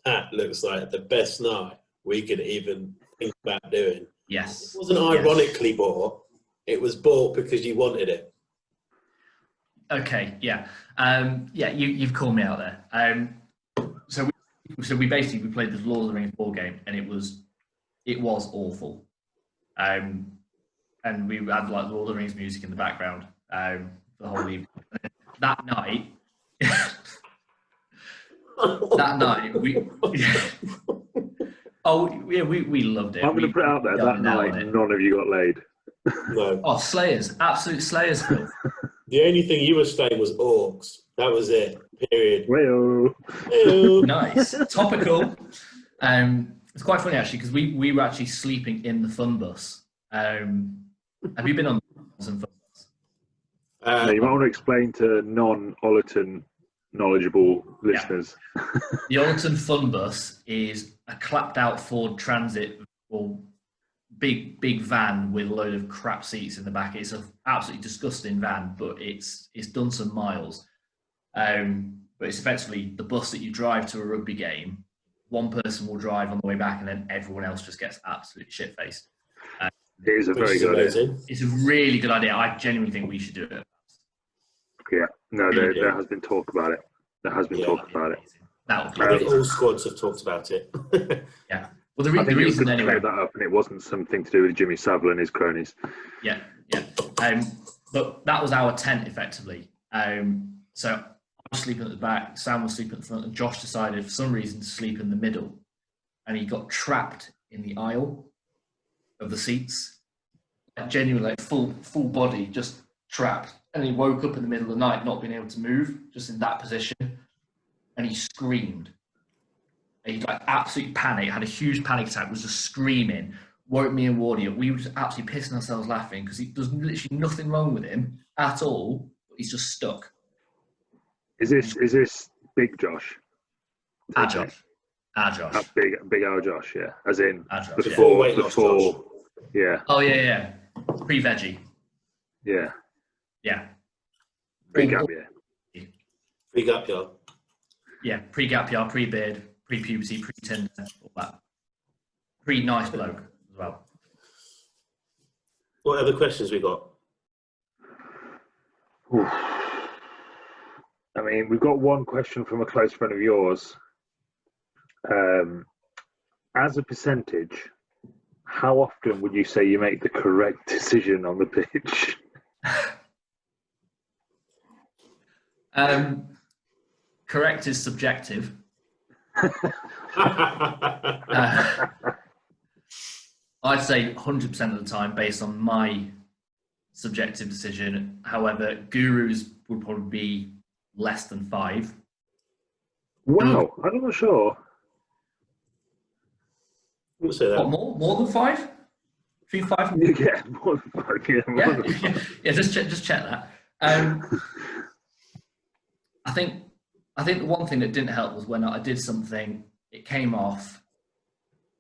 that looks like the best night we could even think about doing. Yes. It wasn't ironically bought. It was bought because you wanted it. Okay, yeah. You've called me out there. So we basically played this Lord of the Rings board game and it was awful. And we had like Lord of the Rings music in the background the whole evening. That night, we loved it. I'm going to put it out there that night none of you got laid. No. Oh, slayers, absolute slayers. The only thing you were staying was orcs. That was it. Period. Well, nice, topical. It's quite funny actually because we were actually sleeping in the fun bus. Have you been on some fun bus? no, you might want to explain to non-Ollerton knowledgeable listeners. Yeah. The Ollerton Fun Bus is a clapped-out Ford Transit or big van with a load of crap seats in the back. It's an absolutely disgusting van, but it's done some miles. But it's effectively the bus that you drive to a rugby game. One person will drive on the way back, and then everyone else just gets absolutely shit-faced. It is a very good idea. It's a really good idea. I genuinely think we should do it. Yeah, no, there has been talk about it. There has been talk about it. I think all squads have talked about it. Yeah. Well, the reason anyway. That up, and it wasn't something to do with Jimmy Savile and his cronies. Yeah. But that was our tent effectively. So I was sleeping at the back, Sam was sleeping at the front, and Josh decided for some reason to sleep in the middle, and he got trapped in the aisle of the seats. Genuinely, like full body, just trapped. And he woke up in the middle of the night, not being able to move, just in that position, and he screamed. He like absolutely panicked, had a huge panic attack, was just screaming, woke me and Wardy up. We were just absolutely pissing ourselves laughing because there's literally nothing wrong with him at all, but he's just stuck. Is this Big Josh? Josh. Big our Josh, yeah. As in Josh, before, yeah. Oh yeah. Pre-veggie. Yeah. Yeah. Big Gab, yeah. Pre-gap year. Yeah, pre-gap year, pre-beard, pre-puberty, pre-Tinder, all that. Pre-nice bloke as well. What other questions we got? Oof. I mean, we've got one question from a close friend of yours. As a percentage, how often would you say you make the correct decision on the pitch? Correct is subjective. I'd say 100% of the time based on my subjective decision. However, gurus would probably be less than 5. Wow, I'm not sure. We'll say that. What, more than 5? Between 5 and Yeah, more than 5. Yeah, more than 5. yeah. Just check that. I think the one thing that didn't help was when I did something, it came off.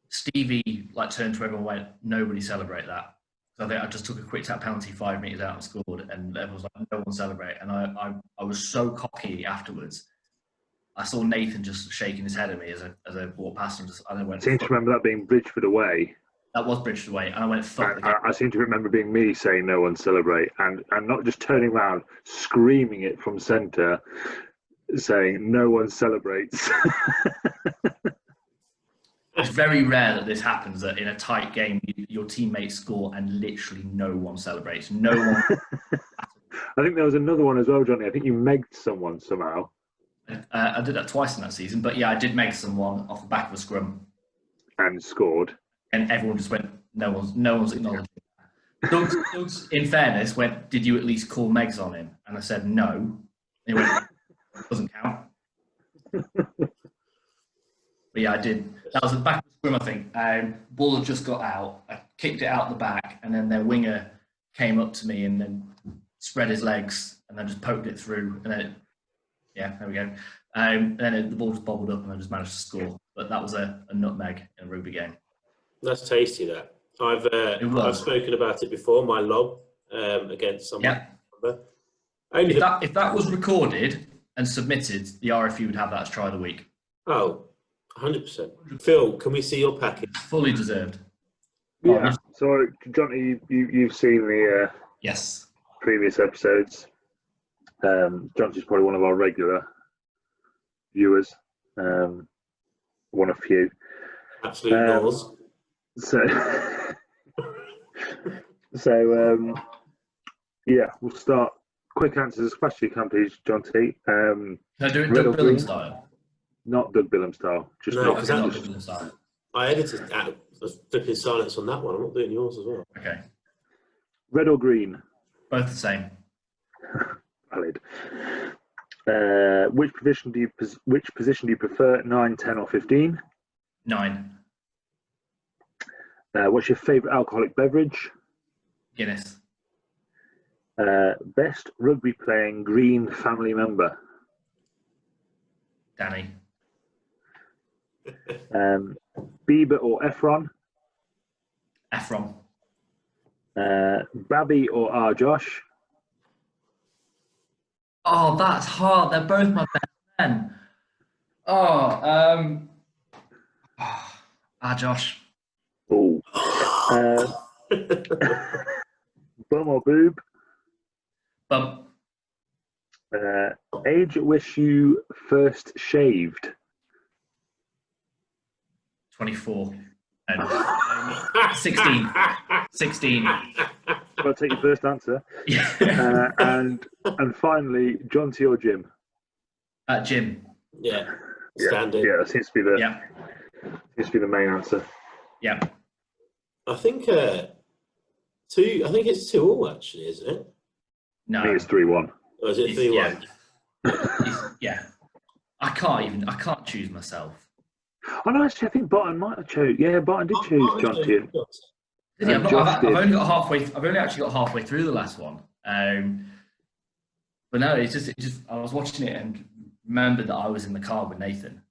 Stevie turned to everyone and went, "Nobody celebrate that." So I think I just took a quick tap penalty 5 meters out and scored, and everyone was like, "No one celebrate." And I was so cocky afterwards. I saw Nathan just shaking his head at me as I walked past him. I went. I seem to remember that being Bridgeford away. That was Bridgeford away, and I went, "Fuck." I seem to remember being me saying no one celebrate, and not just turning around, screaming it from centre, saying no one celebrates. It's very rare that this happens, that in a tight game, your teammates score and literally no one celebrates. No one. I think there was another one as well, Johnny. I think you megged someone somehow. I did that twice in that season, but yeah, I did meg someone off the back of a scrum. And scored. And everyone just went, no one's acknowledging that. Doug's, in fairness, went, "Did you at least call Megs on him?" And I said, "No." And he went, "Doesn't count." But yeah, I did. That was the back of the scrum, I think. Ball had just got out. I kicked it out the back, and then their winger came up to me and then spread his legs and then just poked it through. And then, there we go. Then the ball just bobbled up and I just managed to score. But that was a nutmeg in a rugby game. That's tasty, that. I've spoken about it before, my lob against someone. Yeah. If that was recorded and submitted, the RFU would have that as try of the week. Oh, 100%. Phil, can we see your package? Fully deserved. Yeah. So, Johnny, you've seen the yes previous episodes. Johnny's probably one of our regular viewers. One of few. Absolute laws. Yeah, we'll start. Quick answers, especially companies, Jonty. Can I do it Doug Billam style? Not Doug Billam style. Just no, not Doug Billam style. I edited out flipping silence on that one. I'm not doing yours as well. Okay. Red or green? Both the same. Valid. Which position do you prefer? 9, 10, or 15? 9. What's your favourite alcoholic beverage? Guinness. Best rugby playing green family member? Danny. Bieber or Efron? Efron. Babby or Josh? Oh, that's hard. They're both my best men. Josh. Oh. Bum or boob? Bum. Age at which you first shaved? 24. 16. 16. I'll take your first answer. Yeah. And finally, Jonty or Jim? Jim. Yeah. Standard. Yeah, that seems to be the main answer. Yeah. I think 2. I think it's 2-2 actually, isn't it? No. I think it's 3-1. Or is it 3-1? Yeah. I can't choose myself. Oh no, actually, I think Barton might have chosen. Yeah, Barton did choose Jonty. I've only actually got halfway through the last one. But no, it's just I was watching it and remembered that I was in the car with Nathan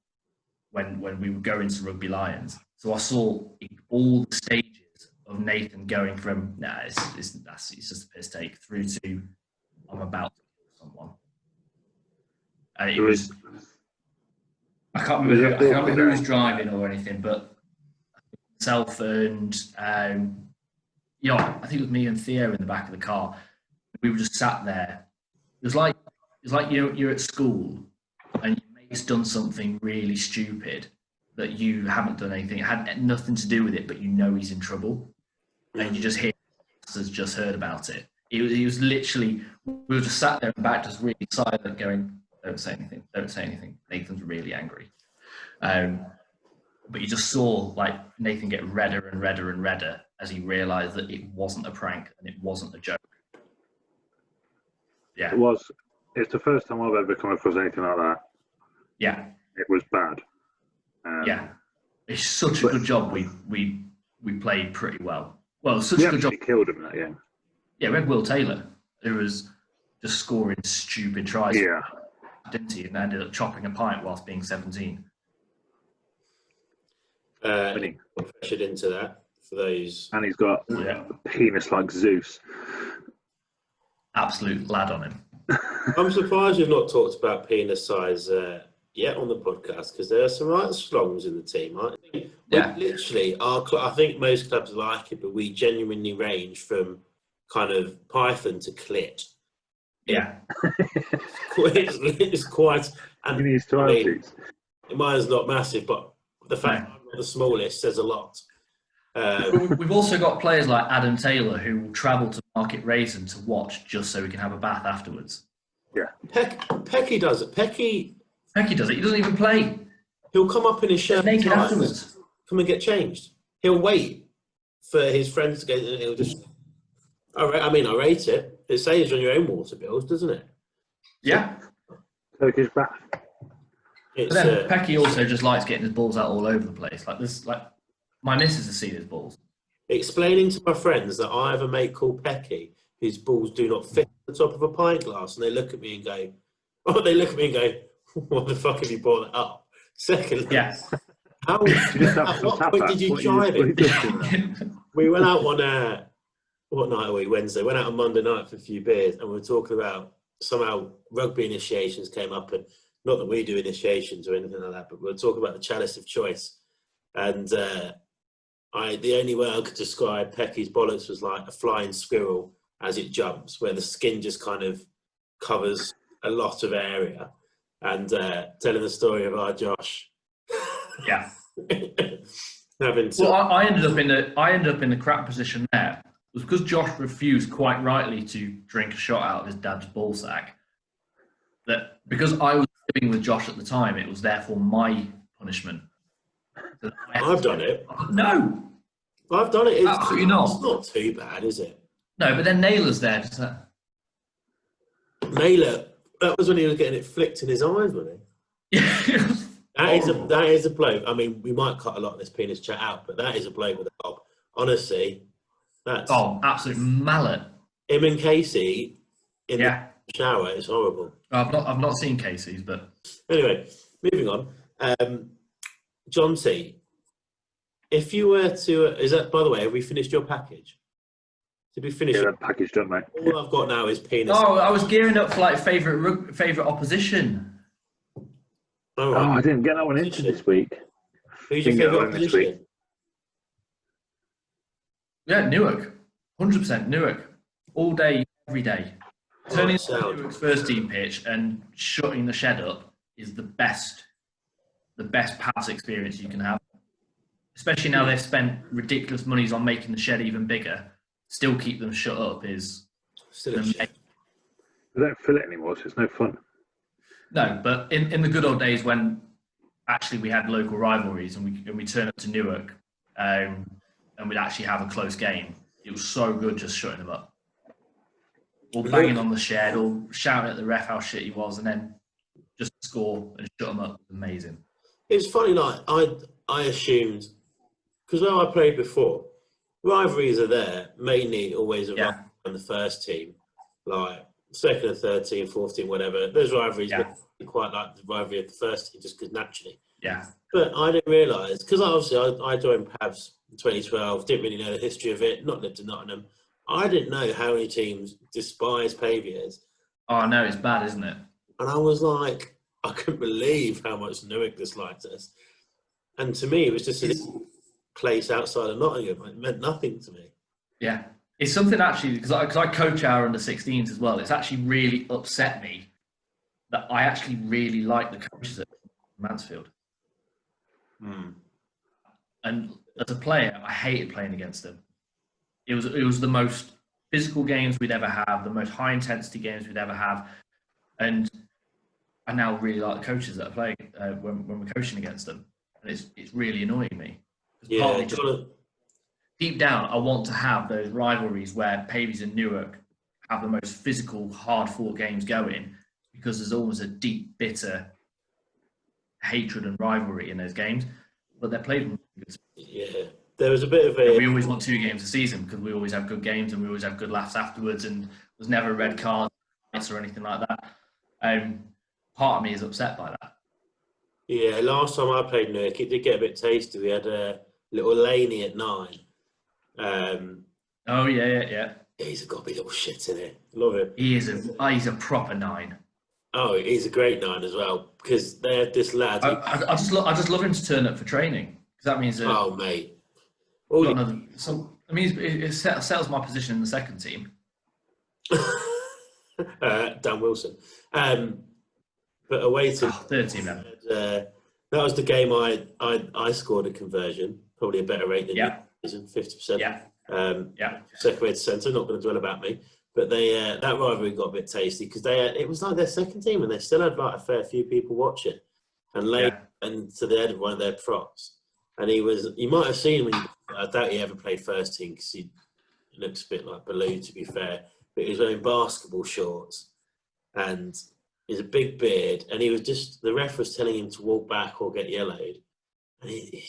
when we were going to Rugby Lions. So I saw all the stages of Nathan going from it's just a piss take through to I'm about to kill someone. And it was. I can't remember who was driving or anything, but myself and I think it was me and Theo in the back of the car. We were just sat there. It's like you're at school and your mate's done something really stupid that you haven't done anything. It had nothing to do with it, but you know he's in trouble, and you just hear has just heard about it. He was literally. We were just sat there in the back, just really silent, going, "Don't say anything. Don't say anything." Nathan's really angry. But you just saw like Nathan get redder and redder and redder as he realised that it wasn't a prank and it wasn't a joke. Yeah, it was. It's the first time I've ever come across anything like that. Yeah, it was bad. Yeah, it's such a good job. We played pretty well. Well, such a good job. Killed him that, yeah. Yeah, we had Will Taylor, who was just scoring stupid tries. Yeah, didn't he? And ended up chopping a pint whilst being 17. Pressured into that for those. And he's got a penis like Zeus. Absolute lad on him. I'm surprised you've not talked about penis size yet on the podcast, because there are some right slongs in the team. I think literally, I think most clubs like it, but we genuinely range from kind of python to clit. Yeah. it's quite. And mine's not massive, but the fact I'm not the smallest says a lot. We've also got players like Adam Taylor who will travel to Market Raisin to watch just so he can have a bath afterwards. Yeah. Pecky does it. Pecky does it. He doesn't even play. He'll come up in his shirt naked afterwards. Come and get changed. He'll wait for his friends to go, and he'll just. I rate it. It saves on your own water bills, doesn't it? Yeah. Turkish bath. But then Pecky also just likes getting his balls out all over the place. Like this, like my missus has seen his balls. Explaining to my friends that I have a mate called Pecky whose balls do not fit the top of a pint glass, and they look at me and go, "What the fuck have you brought that up?" Secondly, how what point did you drive it? We went out on what night are we? Wednesday. Went out on Monday night for a few beers, and we were talking about somehow rugby initiations came up, and not that we do initiations or anything like that, but we were talking about the chalice of choice, and the only way I could describe Pecky's bollocks was like a flying squirrel as it jumps, where the skin just kind of covers a lot of area, and telling the story of our Josh. Yeah. Well, I ended up in the crap position there. It was because Josh refused quite rightly to drink a shot out of his dad's ball sack. That because I was living with Josh at the time, it was therefore my punishment. So I've done it. No. I've done it. Absolutely not. It's not too bad, is it? No, but then Naylor's there. Naylor, that was when he was getting it flicked in his eyes, wasn't he? Yeah. That is a bloke. I mean, we might cut a lot of this penis chat out, but that is a bloke with a cob. Honestly, that's absolute mallet. Him and Casey in the shower is horrible. I've not seen Casey's, but anyway, moving on. Jonty, if you were to, is that, by the way, have we finished your package? Did we finish? Yeah, that package done, mate. All I've got now is penis. Oh, I was gearing up for like favourite opposition. All right. Oh, I didn't get that one into this week. Who's your favourite opposition? Yeah, Newark. 100% Newark. All day, every day. Turning to Newark's first team pitch and shutting the shed up is the best pass experience you can have. Especially now they've spent ridiculous monies on making the shed even bigger. Still keep them shut up is still a shed. They don't fill it anymore, so it's no fun. No, but in the good old days when actually we had local rivalries and we turn up to Newark and we'd actually have a close game, it was so good just shutting them up. Or banging on the shed or shouting at the ref how shit he was and then just score and shut them up was amazing. It's funny, like I assumed, because where I played before, rivalries are there, mainly always around the first team, like second and third team, fourth team, whatever. Those rivalries, but quite like the rivalry of the first team, just because naturally. Yeah. But I didn't realise, because I joined Pavs in 2012, didn't really know the history of it, not lived in Nottingham. I didn't know how many teams despise Paviors. Oh, no, it's bad, isn't it? And I was like, I couldn't believe how much Newark disliked us. And to me, it was just a little place outside of Nottingham. It meant nothing to me. Yeah. It's something actually, because I coach our under-16s as well, it's actually really upset me that I actually really like the coaches at Mansfield. And as a player, I hated playing against them. It was the most physical games we'd ever have, the most high-intensity games we'd ever have. And I now really like the coaches that are playing when we're coaching against them. And it's really annoying me. Yeah, Deep down, I want to have those rivalries where Paviors and Newark have the most physical, hard-fought games going, because there's always a deep, bitter hatred and rivalry in those games. But they're played. Yeah, there was a bit of a. We always want 2 games a season because we always have good games and we always have good laughs afterwards, and there's never a red card or anything like that. Part of me is upset by that. Yeah, last time I played Newark, it did get a bit tasty. We had a little Laney at 9. Oh yeah. He's a gobby little shit in it. Love him. He's a proper 9. Oh, he's a great 9 as well, because they had this lad. I just love him to turn up for training, because that means oh mate, it settles my position in the second team. Dan Wilson. But away to third team then. That was the game I scored a conversion, probably a better rate than you, 50%. Yeah. Second way to centre, not going to dwell about me. But they that rivalry got a bit tasty because it was like their second team and they still had like a fair few people watching. And and to the head of one of their props. And you might have seen him, I doubt he ever played first team because he looks a bit like Baloo, to be fair. But he was wearing basketball shorts and he's a big beard. And he was the ref was telling him to walk back or get yellowed. And he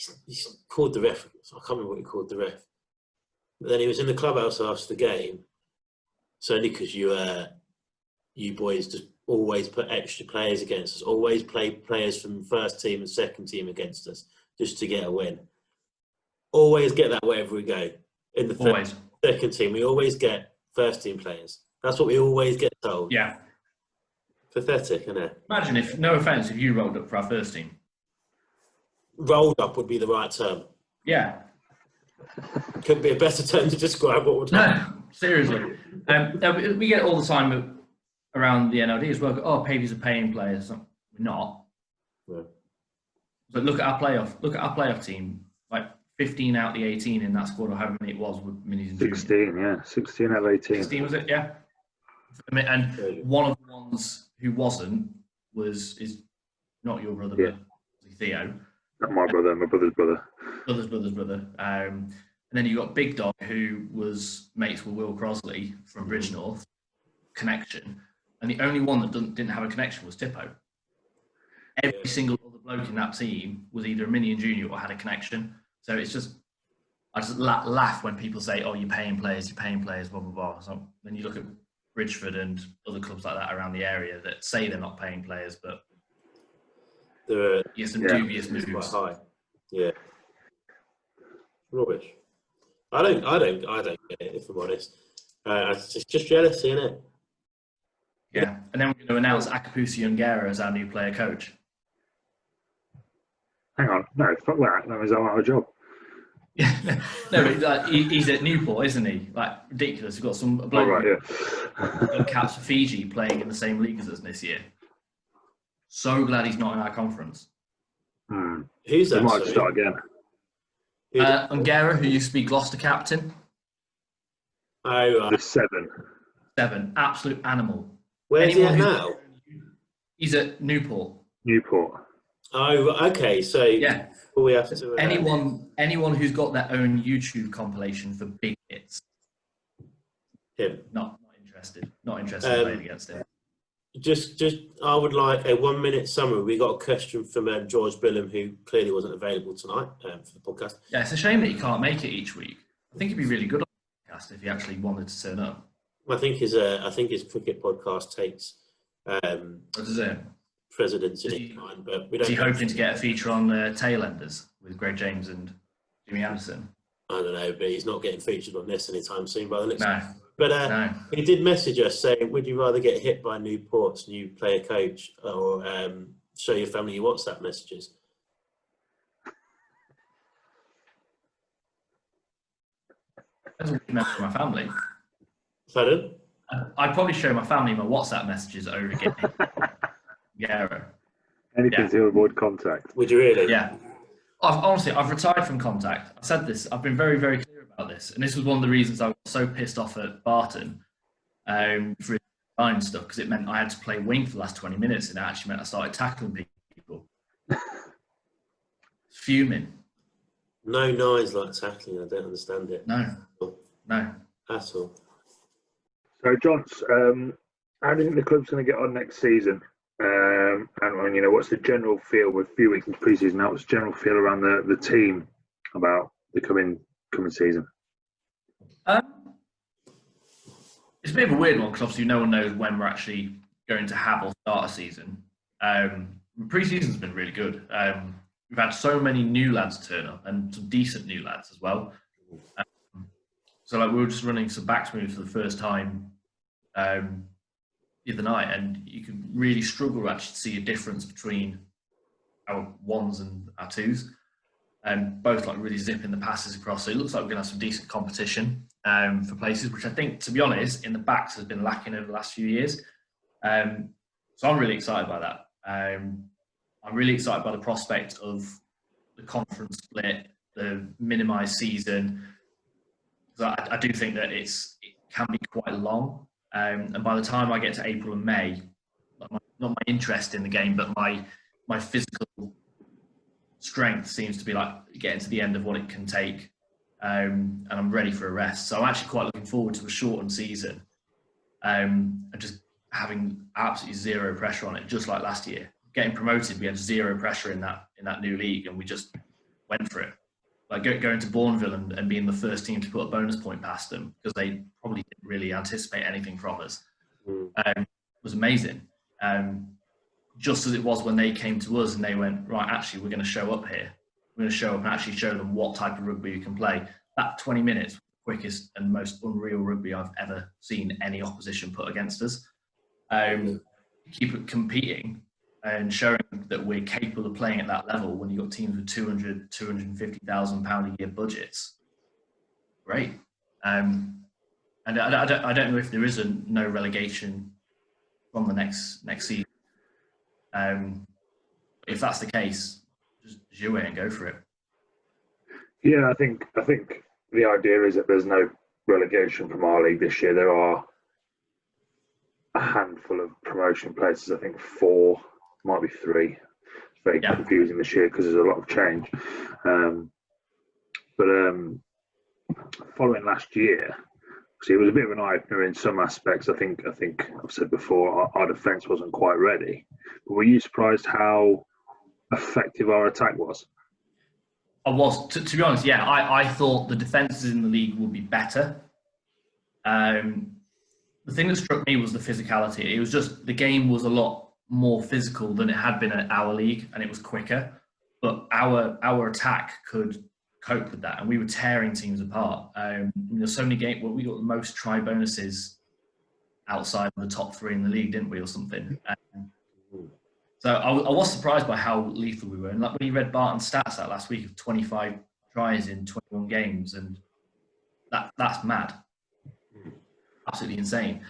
called the ref, I can't remember what he called the ref. But then he was in the clubhouse after the game. It's only because you boys just always put extra players against us, always play players from first team and second team against us just to get a win. Always get that wherever we go. In the second team, we always get first team players. That's what we always get told. Yeah. Pathetic, isn't it? Imagine if, no offence, if you rolled up for our first team. Rolled up would be the right term. Yeah. Couldn't be a better term to describe what would happen. No, seriously. We get it all the time around the NLD as well. Oh, Paviors are paying players. We're not. No. But look at our playoff team. Like 15 out of the 18 in that squad, or however many it was, with minis and 16, juniors. yeah. 16 out of 18. 16 was it? Yeah. And one of the ones who wasn't is not your brother, but Theo. Not my brother, my brother's brother. Brother's brother. And then you got Big Dog, who was mates with Will Crosley from Bridgenorth, connection. And the only one that didn't have a connection was Tippo. Every single other bloke in that team was either a mini and junior or had a connection. So it's just, I just laugh when people say, "Oh, you're paying players, blah blah blah." So then you look at Bridgeford and other clubs like that around the area that say they're not paying players, but there are some dubious moves. Quite high. Yeah. Rubbish. I don't get it, if I'm honest. It's just jealousy, isn't it? Yeah, and then we're going to announce Akapusi Ungera as our new player coach. Hang on, no, fuck that. That was our job. No, but he's at Newport, isn't he? Like, ridiculous. We've got some bloke caps for Fiji playing in the same league as us this year. So glad he's not in our conference. Who's that? We might start again. Ungera, who used to be Gloucester captain. Oh, The 7. 7, absolute animal. Where's he at now? He's at Newport. Oh, okay. So yeah, we have to. Anyone who's got their own YouTube compilation for big hits. Him. Not interested. Not interested in playing against him. Just, I would like a 1-minute summary. We got a question from George Billam, who clearly wasn't available tonight for the podcast. Yeah, it's a shame that he can't make it each week. I think he'd be really good on the podcast if he actually wanted to turn up. I think his cricket podcast takes precedence in his mind, but we don't. Is he hoping to get a feature on Tailenders with Greg James and Jimmy Anderson? I don't know, but he's not getting featured on this anytime soon by the looks. No. But he did message us saying, "Would you rather get hit by Newport's new player coach or show your family your WhatsApp messages? That's what you meant for my family. Pardon? I'd probably show my family my WhatsApp messages over again. Yeah. Anything to avoid contact. Would you really? Yeah. I've retired from contact. I've said this. I've been very, very clear about this. And this was one of the reasons I was so pissed off at Barton for his line stuff, because it meant I had to play wing for the last 20 minutes, and it actually meant I started tackling people. Fuming. No nines like tackling. I don't understand it. No. At all. So, Johns, how do you think the club's going to get on next season? And what's the general feel with a few weeks into pre-season now? What's the general feel around the team about the coming season? It's a bit of a weird one, because obviously no one knows when we're actually going to have or start a season. Pre-season's been really good. We've had so many new lads turn up, and some decent new lads as well. So we were just running some backs moves for the first time the other night, and you can really struggle to actually see a difference between our ones and our twos, and both really zipping the passes across. So it looks like we're going to have some decent competition for places, which I think, to be honest, in the backs has been lacking over the last few years. So I'm really excited by that. I'm really excited by the prospect of the conference split, the minimised season. Because I do think that it can be quite long. And by the time I get to April and May, not my interest in the game, but my physical strength seems to be getting to the end of what it can take. And I'm ready for a rest. So I'm actually quite looking forward to a shortened season and just having absolutely zero pressure on it, just like last year. Getting promoted, we had zero pressure in that new league, and we just went for it. Going to Bourneville and being the first team to put a bonus point past them, because they probably didn't really anticipate anything from us, was amazing. Just as it was when they came to us and they went, right, actually, we're going to show up here. We're going to show up and actually show them what type of rugby we can play. That 20 minutes was the quickest and most unreal rugby I've ever seen any opposition put against us. Keep it competing and showing that we're capable of playing at that level when you've got teams with 200, 250,000 pound a year budgets. Great. And I don't know if there is no relegation from the next season. If that's the case, just do it and go for it. Yeah, I think the idea is that there's no relegation from our league this year. There are a handful of promotion places. I think 4, might be 3. It's very confusing this year because there's a lot of change. But following last year, see, it was a bit of an eye-opener in some aspects. I think I've said before, our defence wasn't quite ready. But were you surprised how effective our attack was? I was, to be honest, yeah. I thought the defences in the league would be better. The thing that struck me was the physicality. It was just the game was a lot more physical than it had been at our league, and it was quicker. But our attack could cope with that, and we were tearing teams apart. There's so many games. Well, we got the most try bonuses outside of the top 3 in the league, didn't we, or something? So I was surprised by how lethal we were. And when you read Barton's stats out last week of 25 tries in 21 games, and that's mad, absolutely insane.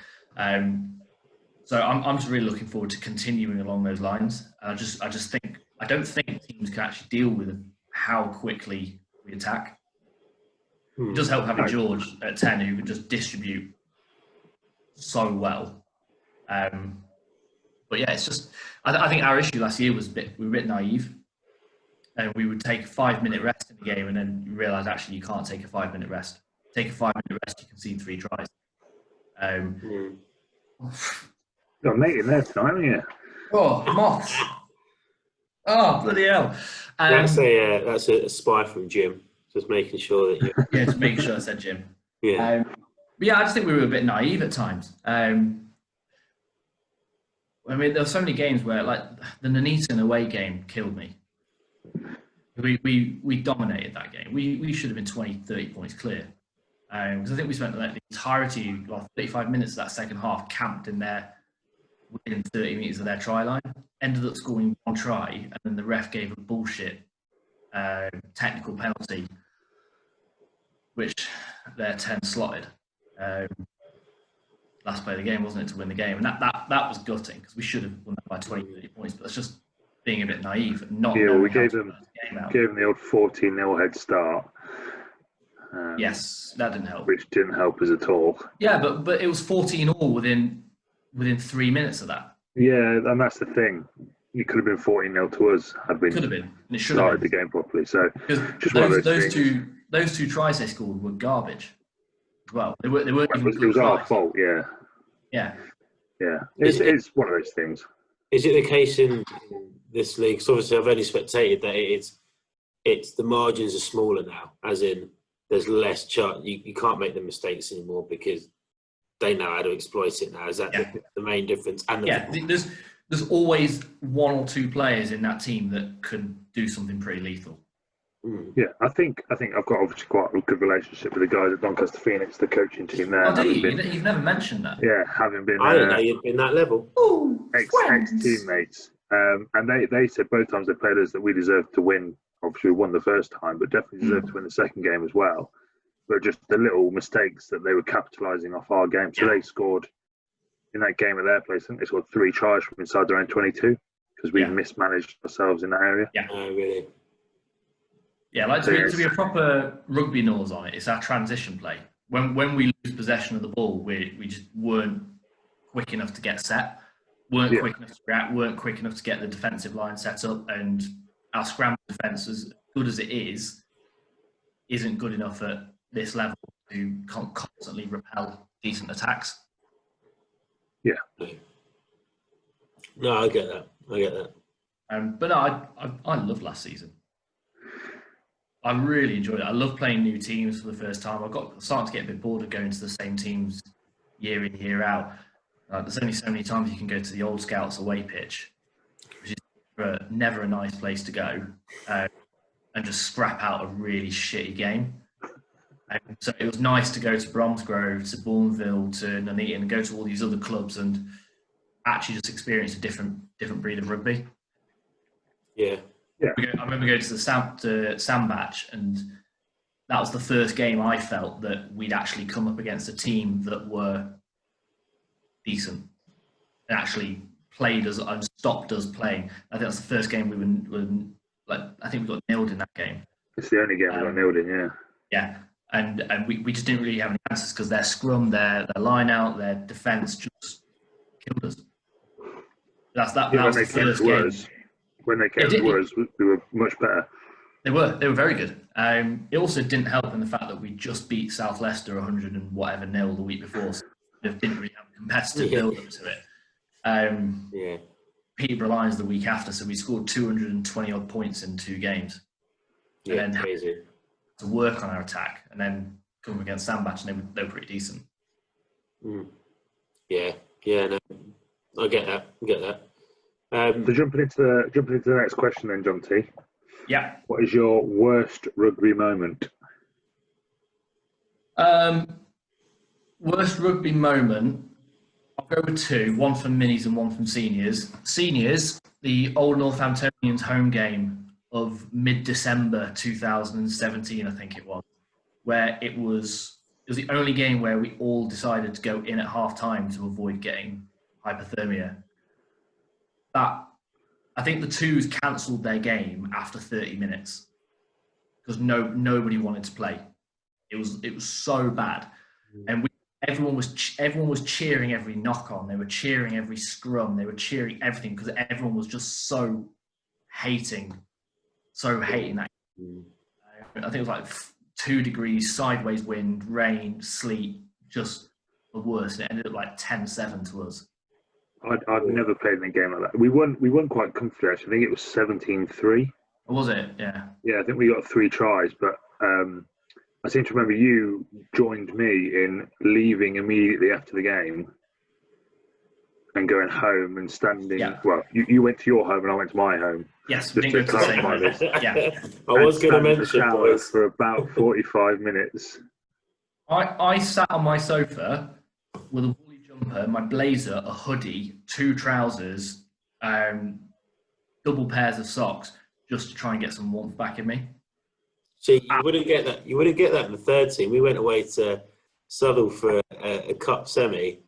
So I'm just really looking forward to continuing along those lines. I just think I don't think teams can actually deal with how quickly we attack. It does help having George at 10 who can just distribute so well. But yeah, it's just I think our issue last year was we were a bit naive, and we would take a 5-minute rest in the game, and then you realise actually you can't take a 5-minute rest. Take a 5-minute rest, you concede 3 tries. Got a mate in there tonight, haven't you? Oh, moths! Oh, bloody hell! That's a spy from Jim. Just making sure that you. Yeah, just making sure I said Jim. Yeah. But yeah, I just think we were a bit naive at times. I mean, there were so many games where, the Nuneaton away game killed me. We dominated that game. We should have been 20, 30 points clear. Because I think we spent the entirety, 35 minutes of that second half camped in there within 30 metres of their try line. ended up scoring one try, and then the ref gave a bullshit technical penalty, which their 10 slotted. Last play of the game, wasn't it, to win the game? And that was gutting, because we should have won that by 20, 30 points, but that's just being a bit naive and not knowing we how gave to them close the game out. gave them the old 14-0 head start. Yes, that didn't help. Which didn't help us at all. Yeah, but it was 14-all within 3 minutes of that. Yeah, and that's the thing. It could have been 14-0 to us had we Could have been, and it should have started been. the game properly. So just Because one of those things. those two tries they scored were garbage. Well, they weren't even It good was our tries. fault. Yeah. Yeah. It's one of those things. Is it the case in this league? So obviously, I've only spectated that it's the margins are smaller now, as in there's less chance. You can't make the mistakes anymore because they know how to exploit it now. Is that the main difference? And there's always one or two players in that team that could do something pretty lethal. Yeah, I think I've got obviously quite a good relationship with the guys at Doncaster Phoenix, the coaching team there. Oh, do you? You've never mentioned that. Yeah, having been I didn't know you'd been that level. ex-teammates. And they said both times they played us that we deserved to win. Obviously, we won the first time, but definitely deserved to win the second game as well. But just the little mistakes that they were capitalising off our game. So they scored in that game at their place. I think they scored 3 tries from inside their own 22 because we mismanaged ourselves in that area. Yeah. Oh, really? Yeah, like to be a proper rugby nose on it, it's our transition play. When we lose possession of the ball, we just weren't quick enough to get set, weren't quick enough to react, weren't quick enough to get the defensive line set up, and our scramble defence, as good as it is, isn't good enough at this level to constantly repel decent attacks. Yeah. No, I get that. But no, I loved last season. I really enjoyed it. I love playing new teams for the first time. Starting to get a bit bored of going to the same teams year in, year out. There's only so many times you can go to the old Scouts away pitch, which is never a nice place to go, and just scrap out a really shitty game. And so it was nice to go to Bromsgrove, to Bourneville, to Nuneaton, and go to all these other clubs and actually just experience a different breed of rugby. Yeah. Yeah. I remember going to the Sandbatch, and that was the first game I felt that we'd actually come up against a team that were decent and actually played us and stopped us playing. I think that's the first game we were like. I think we got nailed in that game. It's the only game we got nailed in, yeah. Yeah, and we just didn't really have any answers because their scrum, their line out, their defence just killed us. That was the first game. When they came to us, we were much better. They were very good. It also didn't help in the fact that we just beat South Leicester 100 and whatever nil the week before. So they didn't really have a competitive build-up to it. Peterborough Lions the week after, so we scored 220 odd points in 2 games. Yeah, and then crazy. To work on our attack, and then come against Sandbatch, and they were pretty decent. Yeah, no, I get that. So jumping into the next question then, Jonty. Yeah. What is your worst rugby moment? Worst rugby moment. I'll go with 2. One from minis and one from seniors. Seniors, the Old Northamptonians home game of mid-December 2017, I think it was, where it was the only game where we all decided to go in at half-time to avoid getting hypothermia. I think the Twos cancelled their game after 30 minutes because nobody wanted to play. It was so bad, and everyone was cheering every knock on. They were cheering every scrum. They were cheering everything because everyone was just so hating that. I think it was like 2 degrees, sideways wind, rain, sleet, just the worst. It ended up like 10-7 to us. I've never played in a game like that. We won quite comfortably, actually. I think it was 17-3. Was it? Yeah. Yeah, I think we got 3 tries, but I seem to remember you joined me in leaving immediately after the game and going home and standing. Yeah. Well, you went to your home and I went to my home. Yes, we didn't go to the same home. Yeah. I was going to mention, boys, for about 45 minutes. I sat on my sofa with a woolly jumper, my blazer, a hoodie, 2 trousers, double pairs of socks just to try and get some warmth back in me. See, you wouldn't get that. You wouldn't get that in the third team. We went away to Southall for a cup semi,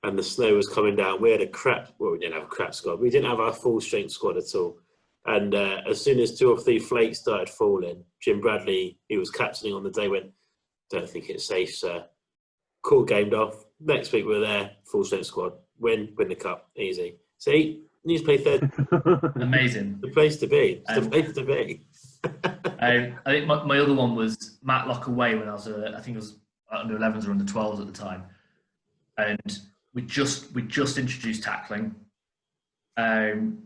and the snow was coming down. We had a crap. Well, we didn't have a crap squad. We didn't have our full strength squad at all. And as soon as 2 or 3 flakes started falling, Jim Bradley, who was captaining on the day, went, "Don't think it's safe, sir." Call gamed off. Next week we were there, full strength squad. Win the cup, easy. See, you need to play third. Amazing. The place to be. It's the place to be. I think my other one was Matlock away when I was, I think it was under 11s or under 12s at the time, and we just introduced tackling, and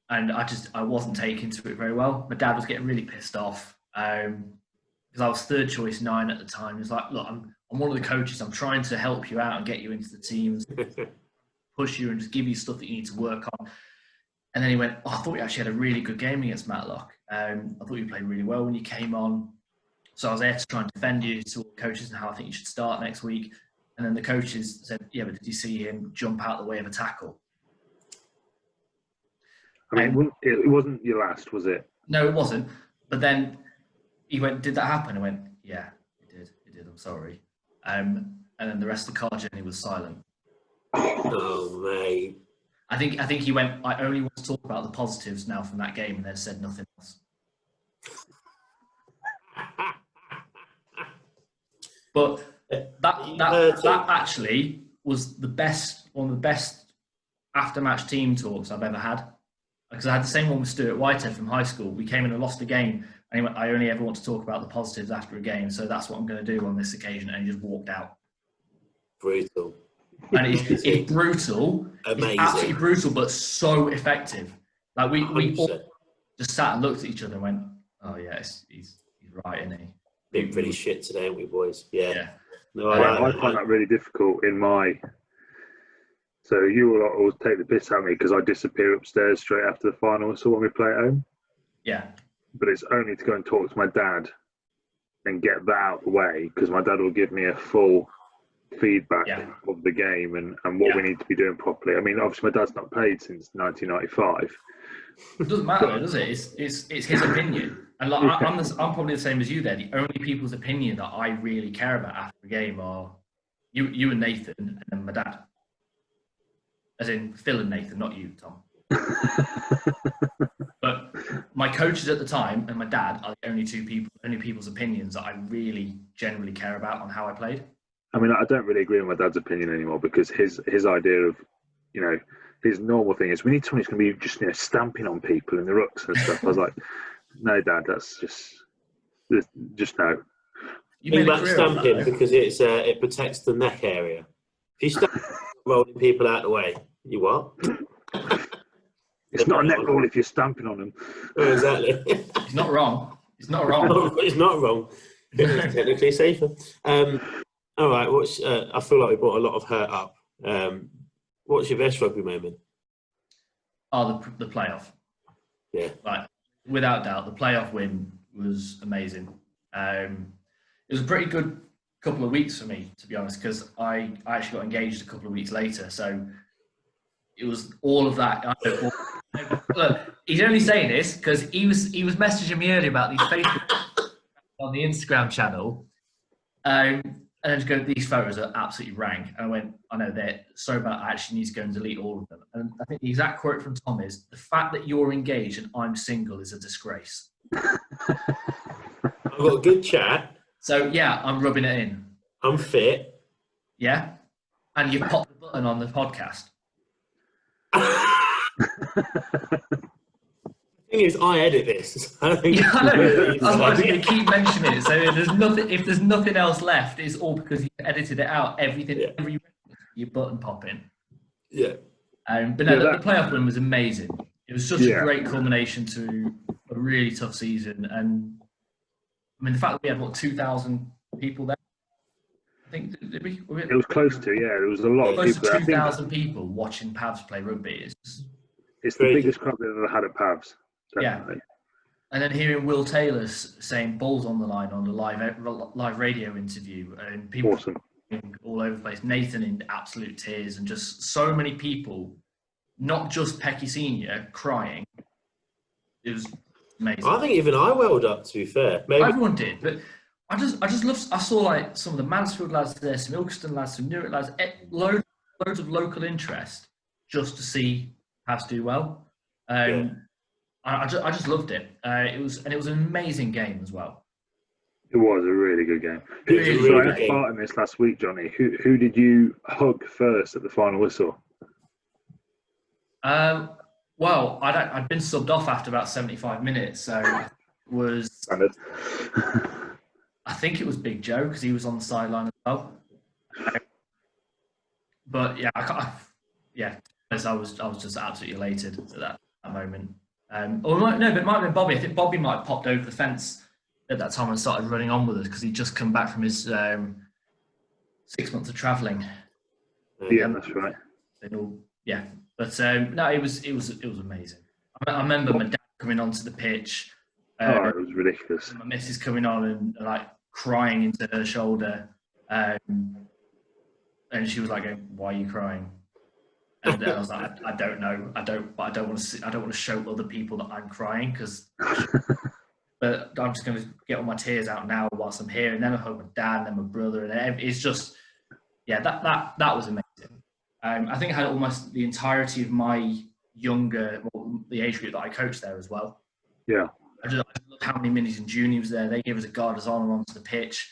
I wasn't taking to it very well. My dad was getting really pissed off because I was third choice 9 at the time. He was like, "Look, I'm one of the coaches. I'm trying to help you out and get you into the teams, push you and just give you stuff that you need to work on." And then he went, "Oh, I thought you actually had a really good game against Matlock. I thought you played really well when you came on. So I was there to try and defend you to all the coaches and how I think you should start next week." And then the coaches said, "Yeah, but did you see him jump out the way of a tackle?" I mean, it wasn't your last, was it? No, it wasn't. But then he went, "Did that happen?" I went, "Yeah, it did. It did. I'm sorry." And then the rest of the car journey was silent. Oh, mate. I think he went, "I only want to talk about the positives now from that game," and then said nothing else. But that actually was one of the best after-match team talks I've ever had. Because I had the same one with Stuart Whitehead from high school. We came in and lost a game, and he went, "I only ever want to talk about the positives after a game, so that's what I'm going to do on this occasion," and he just walked out. Brutal. And it's brutal. Amazing. It's absolutely brutal, but so effective. Like we all just sat and looked at each other and went, "Oh yeah, he's right, isn't he?" Been pretty shit today, haven't we, boys? Yeah. No, I find that really difficult in my. So you will always take the piss out of me because I disappear upstairs straight after the final. So when we play at home, Yeah. but it's only to go and talk to my dad and get that out of the way because my dad will give me a full feedback of the game and what we need to be doing properly. I mean, obviously my dad's not played since 1995. It doesn't matter, does it? It's his opinion, and like I'm probably the same as you. There, the only people's opinion that I really care about after a game are you and Nathan, and then my dad. As in Phil and Nathan, not you, Tom. But my coaches at the time and my dad are the only people's opinions that I really generally care about on how I played. I mean, I don't really agree with my dad's opinion anymore because his idea of, his normal thing is we need someone who's going to be just, stamping on people in the rucks and stuff. I was like, no, Dad, that's just no. You made about stamping because it protects the neck area. If you start rolling people out of the way, you what? It's not a neck roll if you're stamping on them. Oh, exactly. He's not wrong. He's not wrong. It's not wrong. It's technically safer. All right. I feel like we brought a lot of hurt up. What's your best rugby moment? Oh, the playoff. Yeah. Like, without doubt, the playoff win was amazing. It was a pretty good couple of weeks for me, to be honest, because I actually got engaged a couple of weeks later. So it was all of that. Look, he's only saying this because he was messaging me earlier about these Facebook on the Instagram channel. And then just go, "These photos are absolutely rank." And I went, "I know, they're so bad, I actually need to go and delete all of them." And I think the exact quote from Tom is, "The fact that you're engaged and I'm single is a disgrace." I've got a good chat. So, yeah, I'm rubbing it in. I'm fit. Yeah? And you've popped the button on the podcast. The thing is, I edit this. I know. I was going to keep mentioning it. So if there's nothing else left, it's all because you edited it out. Every your button popping. Yeah. But no, the playoff win was amazing. It was such a great culmination to a really tough season. And I mean, the fact that we had 2,000 people there. I think did we? It was close to, yeah. There was a lot of people. Close to 2,000 people watching Pavs play rugby. It's the biggest crowd they've ever had at Pavs. Definitely. Yeah. And then hearing Will Taylor saying "balls on the line" on the live radio interview, and people all over the place. Nathan in absolute tears, and just so many people, not just Pecky Senior, crying. It was amazing. I think even I welled up. To be fair, maybe Everyone did, but I just love. I saw like some of the Mansfield lads there, some Ilkeston lads, some Newark lads, loads of local interest just to see Pabs do well. I just loved it. It was an amazing game as well. It was a really good game. It was a So really I good had game. part in this last week, Johnny. Who did you hug first at the final whistle? Well, I'd been subbed off after about 75 minutes, so it was. Standard. I think it was Big Joe because he was on the sideline as well. But yeah, I was just absolutely elated at that moment. But it might have been Bobby. I think Bobby might have popped over the fence at that time and started running on with us because he'd just come back from his 6 months of travelling. Yeah, that's right. Yeah, but no, it was amazing. I remember my dad coming onto the pitch. It was ridiculous. My missus coming on and like crying into her shoulder, and she was like, "Why are you crying?" And I was like, "I don't know. I don't want to show other people that I'm crying because." But I'm just going to get all my tears out now whilst I'm here, and then I hug my dad, and then my brother, and it's just, yeah, that was amazing. I think I had almost the entirety of my the age group that I coached there as well. Yeah. I just loved how many minis and juniors there. They gave us a guard of honour onto the pitch.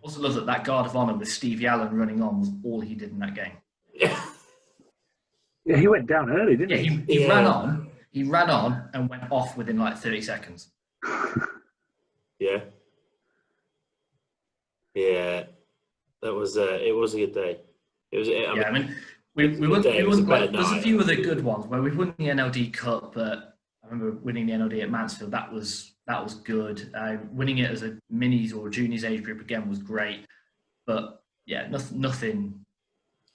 Also love that guard of honour with Stevie Allen running on was all he did in that game. Yeah, he went down early, didn't he? He ran on. He ran on and went off within like 30 seconds. Yeah. That was it was a good day. It was. I mean, there's a few other good ones where we won the NLD Cup, but I remember winning the NLD at Mansfield. That was good. Winning it as a minis or juniors age group again was great, but yeah, nothing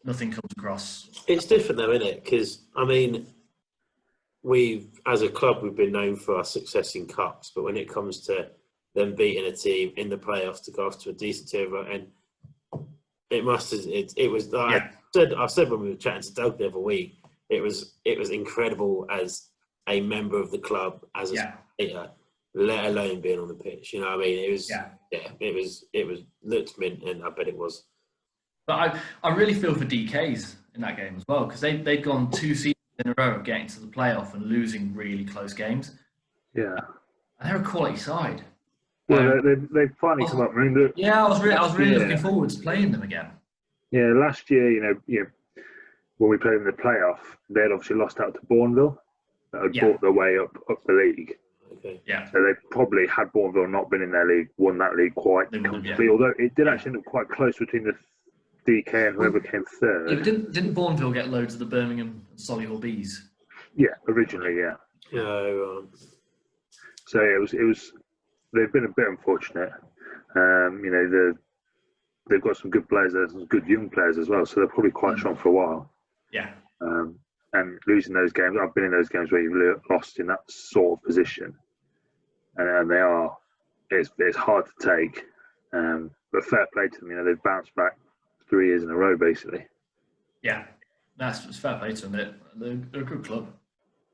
comes across. It's different though, isn't it? Because I mean, as a club, we've been known for our success in cups, but when it comes to them beating a team in the playoffs to go off to a decent tier, and it was. I said when we were chatting to Doug the other week, it was incredible as a member of the club, as a spectator, let alone being on the pitch. You know what I mean? It was. It was looked mint, and I bet it was. But I really feel for DKs in that game as well because they've gone 2 seasons in a row of getting to the playoff and losing really close games. Yeah, and they're a quality side. Well, they've finally come up. I mean, I was really looking forward to playing them again. Yeah, last year, you know, when we played in the playoff, they had obviously lost out to Bourneville. That had bought their way up the league. Okay. Yeah. So they probably, had Bourneville not been in their league, won that league quite comfortably. Although it did actually end up quite close between the DK and whoever came third. Yeah, didn't Bourneville get loads of the Birmingham Solihull Bees? Yeah, originally, yeah. So it was. They've been a bit unfortunate. You know, they've got some good players there, some good young players as well. So they're probably quite strong for a while. Yeah. And losing those games, I've been in those games where you've lost in that sort of position, and it's hard to take. But fair play to them. You know, they've bounced back 3 years in a row, basically. Yeah, it's fair play to them. They're a good club.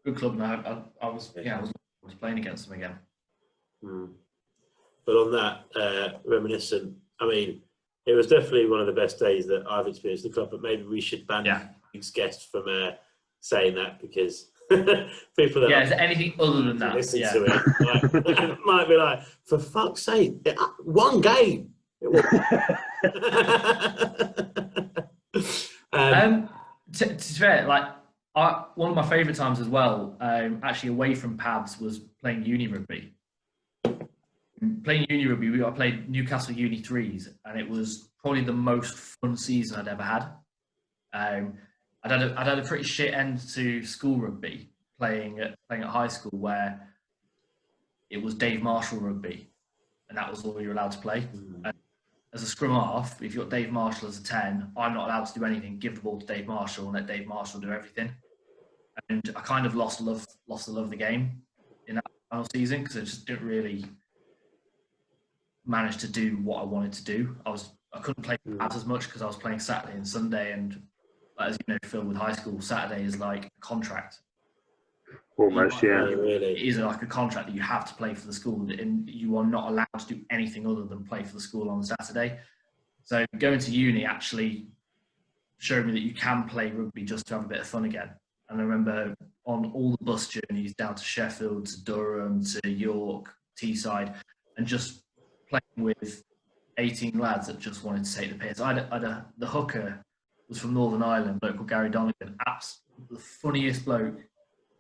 Good club. And I was playing against them again. But on that, reminiscent, I mean, it was definitely one of the best days that I've experienced the club, but maybe we should ban these guests from saying that because people that is there anything other than that? Listen to it might be like, for fuck's sake, one game. To be fair, like one of my favourite times as well, actually away from Pabs, was playing uni rugby. Playing uni rugby, I played Newcastle Uni 3s, and it was probably the most fun season I'd ever had. I'd had a pretty shit end to school rugby, playing at high school where it was Dave Marshall rugby, and that was all you were allowed to play. And as a scrum half, if you've got Dave Marshall as a 10, I'm not allowed to do anything. Give the ball to Dave Marshall and let Dave Marshall do everything. And I kind of lost the love of the game in that final season because I just didn't really manage to do what I wanted to do. I couldn't play as much because I was playing Saturday and Sunday, and as you know, Phil, with high school, Saturday is like a contract. Almost, yeah. Oh, really? It is like a contract that you have to play for the school, and you are not allowed to do anything other than play for the school on Saturday. So going to uni actually showed me that you can play rugby just to have a bit of fun again. And I remember on all the bus journeys down to Sheffield, to Durham, to York, Teesside, and just playing with 18 lads that just wanted to take the piss. The hooker was from Northern Ireland, a bloke called Gary Donegan, the funniest bloke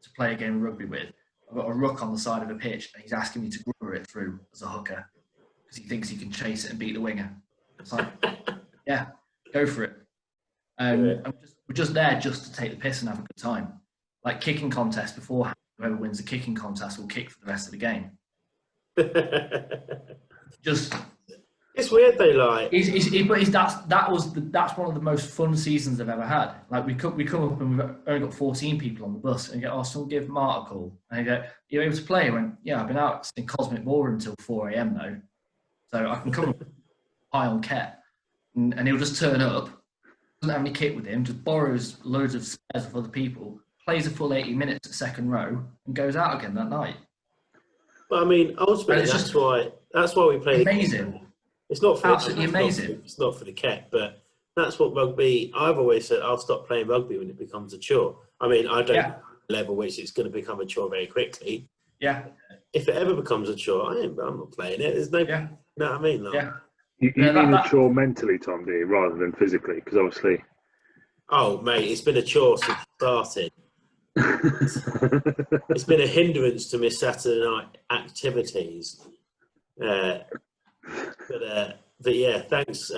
to play a game of rugby with. I've got a ruck on the side of a pitch, and he's asking me to grubber it through as a hooker because he thinks he can chase it and beat the winger. It's like, yeah, go for it. And we're just there just to take the piss and have a good time. Like kicking contest beforehand, whoever wins the kicking contest will kick for the rest of the game. Just it's weird they like. That's one of the most fun seasons I've ever had. Like we come up and we've only got 14 people on the bus, and you go, "Oh, someone give Mark a call." And I go, "You're able to play?" I went, "Yeah, I've been out in Cosmic Ballroom until 4 a.m. though, so I can come high on Ket." And he'll just turn up, doesn't have any kit with him, just borrows loads of spares of other people, plays a full 80 minutes at second row, and goes out again that night. But I mean, ultimately, that's why we play. Amazing. It's not for Absolutely amazing. It's not for the Ket, but that's what rugby. I've always said I'll stop playing rugby when it becomes a chore. I mean, I don't level which it's going to become a chore very quickly. Yeah. If it ever becomes a chore, I'm not playing it. There's no. Yeah. You know what I mean? Like, You mean a chore mentally, Tom, do you, rather than physically? Because obviously. Oh, mate, it's been a chore since it started. It's been a hindrance to my Saturday night activities. But yeah, thanks,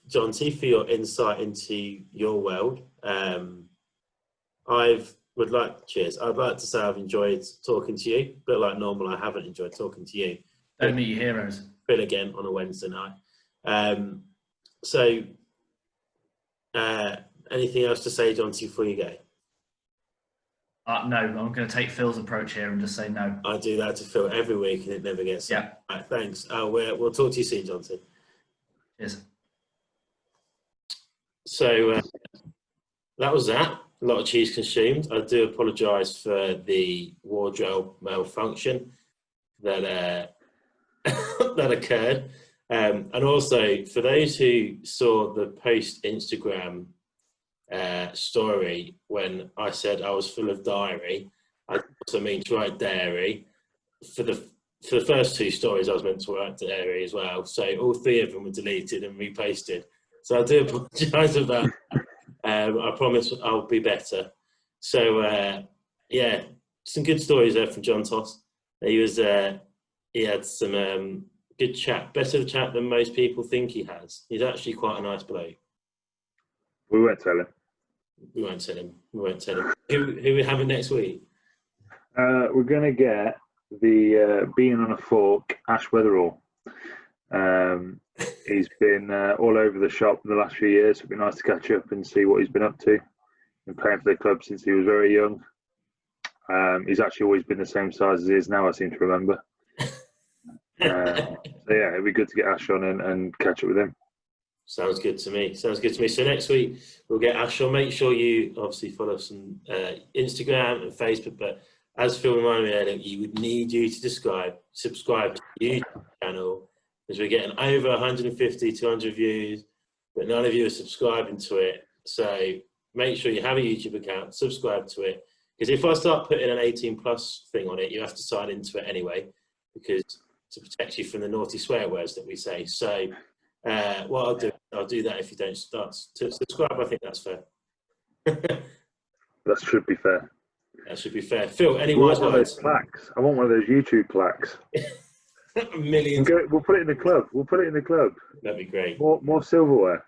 Jonty, for your insight into your world. I'd like to say I've enjoyed talking to you, but like normal, I haven't enjoyed talking to you. Don't meet your heroes. Bill again on a Wednesday night. Anything else to say, Jonty, before you go? No, I'm going to take Phil's approach here and just say no. I do that to Phil every week, and it never gets. Yeah. Right, thanks. We'll talk to you soon, Jonty. Cheers. So that was that. A lot of cheese consumed. I do apologise for the wardrobe malfunction that that occurred, and also for those who saw the post Instagram story when I said I was full of diary. I also mean to write dairy. For the first two stories, I was meant to write dairy as well. So all three of them were deleted and reposted. So I do apologise about that. I promise I'll be better. So yeah, some good stories there from John Toss. He had some good chat, better chat than most people think he has. He's actually quite a nice bloke. We won't tell him. We won't tell him. Who we having next week? We're going to get the Being on a Fork, Ash Weatherall. He's been all over the shop in the last few years. It'd be nice to catch up and see what he's been up to. Been playing for the club since he was very young. He's actually always been the same size as he is now, I seem to remember. So yeah, it'd be good to get Ash on and catch up with him. Sounds good to me. So next week we'll get Ash on. Make sure you obviously follow us on Instagram and Facebook. But as Phil reminded me earlier, you would need you to subscribe to the YouTube channel, because we're getting over 150, 200 views, but none of you are subscribing to it. So make sure you have a YouTube account, subscribe to it. Because if I start putting an 18+ thing on it, you have to sign into it anyway, because to protect you from the naughty swear words that we say. So what I'll do that if you don't start to subscribe. I think that's fair. That should be fair. That should be fair. Phil, any wise words? Plaques. I want one of those YouTube plaques. Millions. We'll put it in the club. That'd be great. More silverware.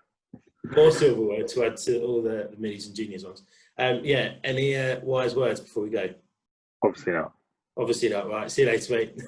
More silverware to add to all the minis and juniors ones. Yeah. Any wise words before we go? Obviously not. Obviously not. Right. See you later, mate.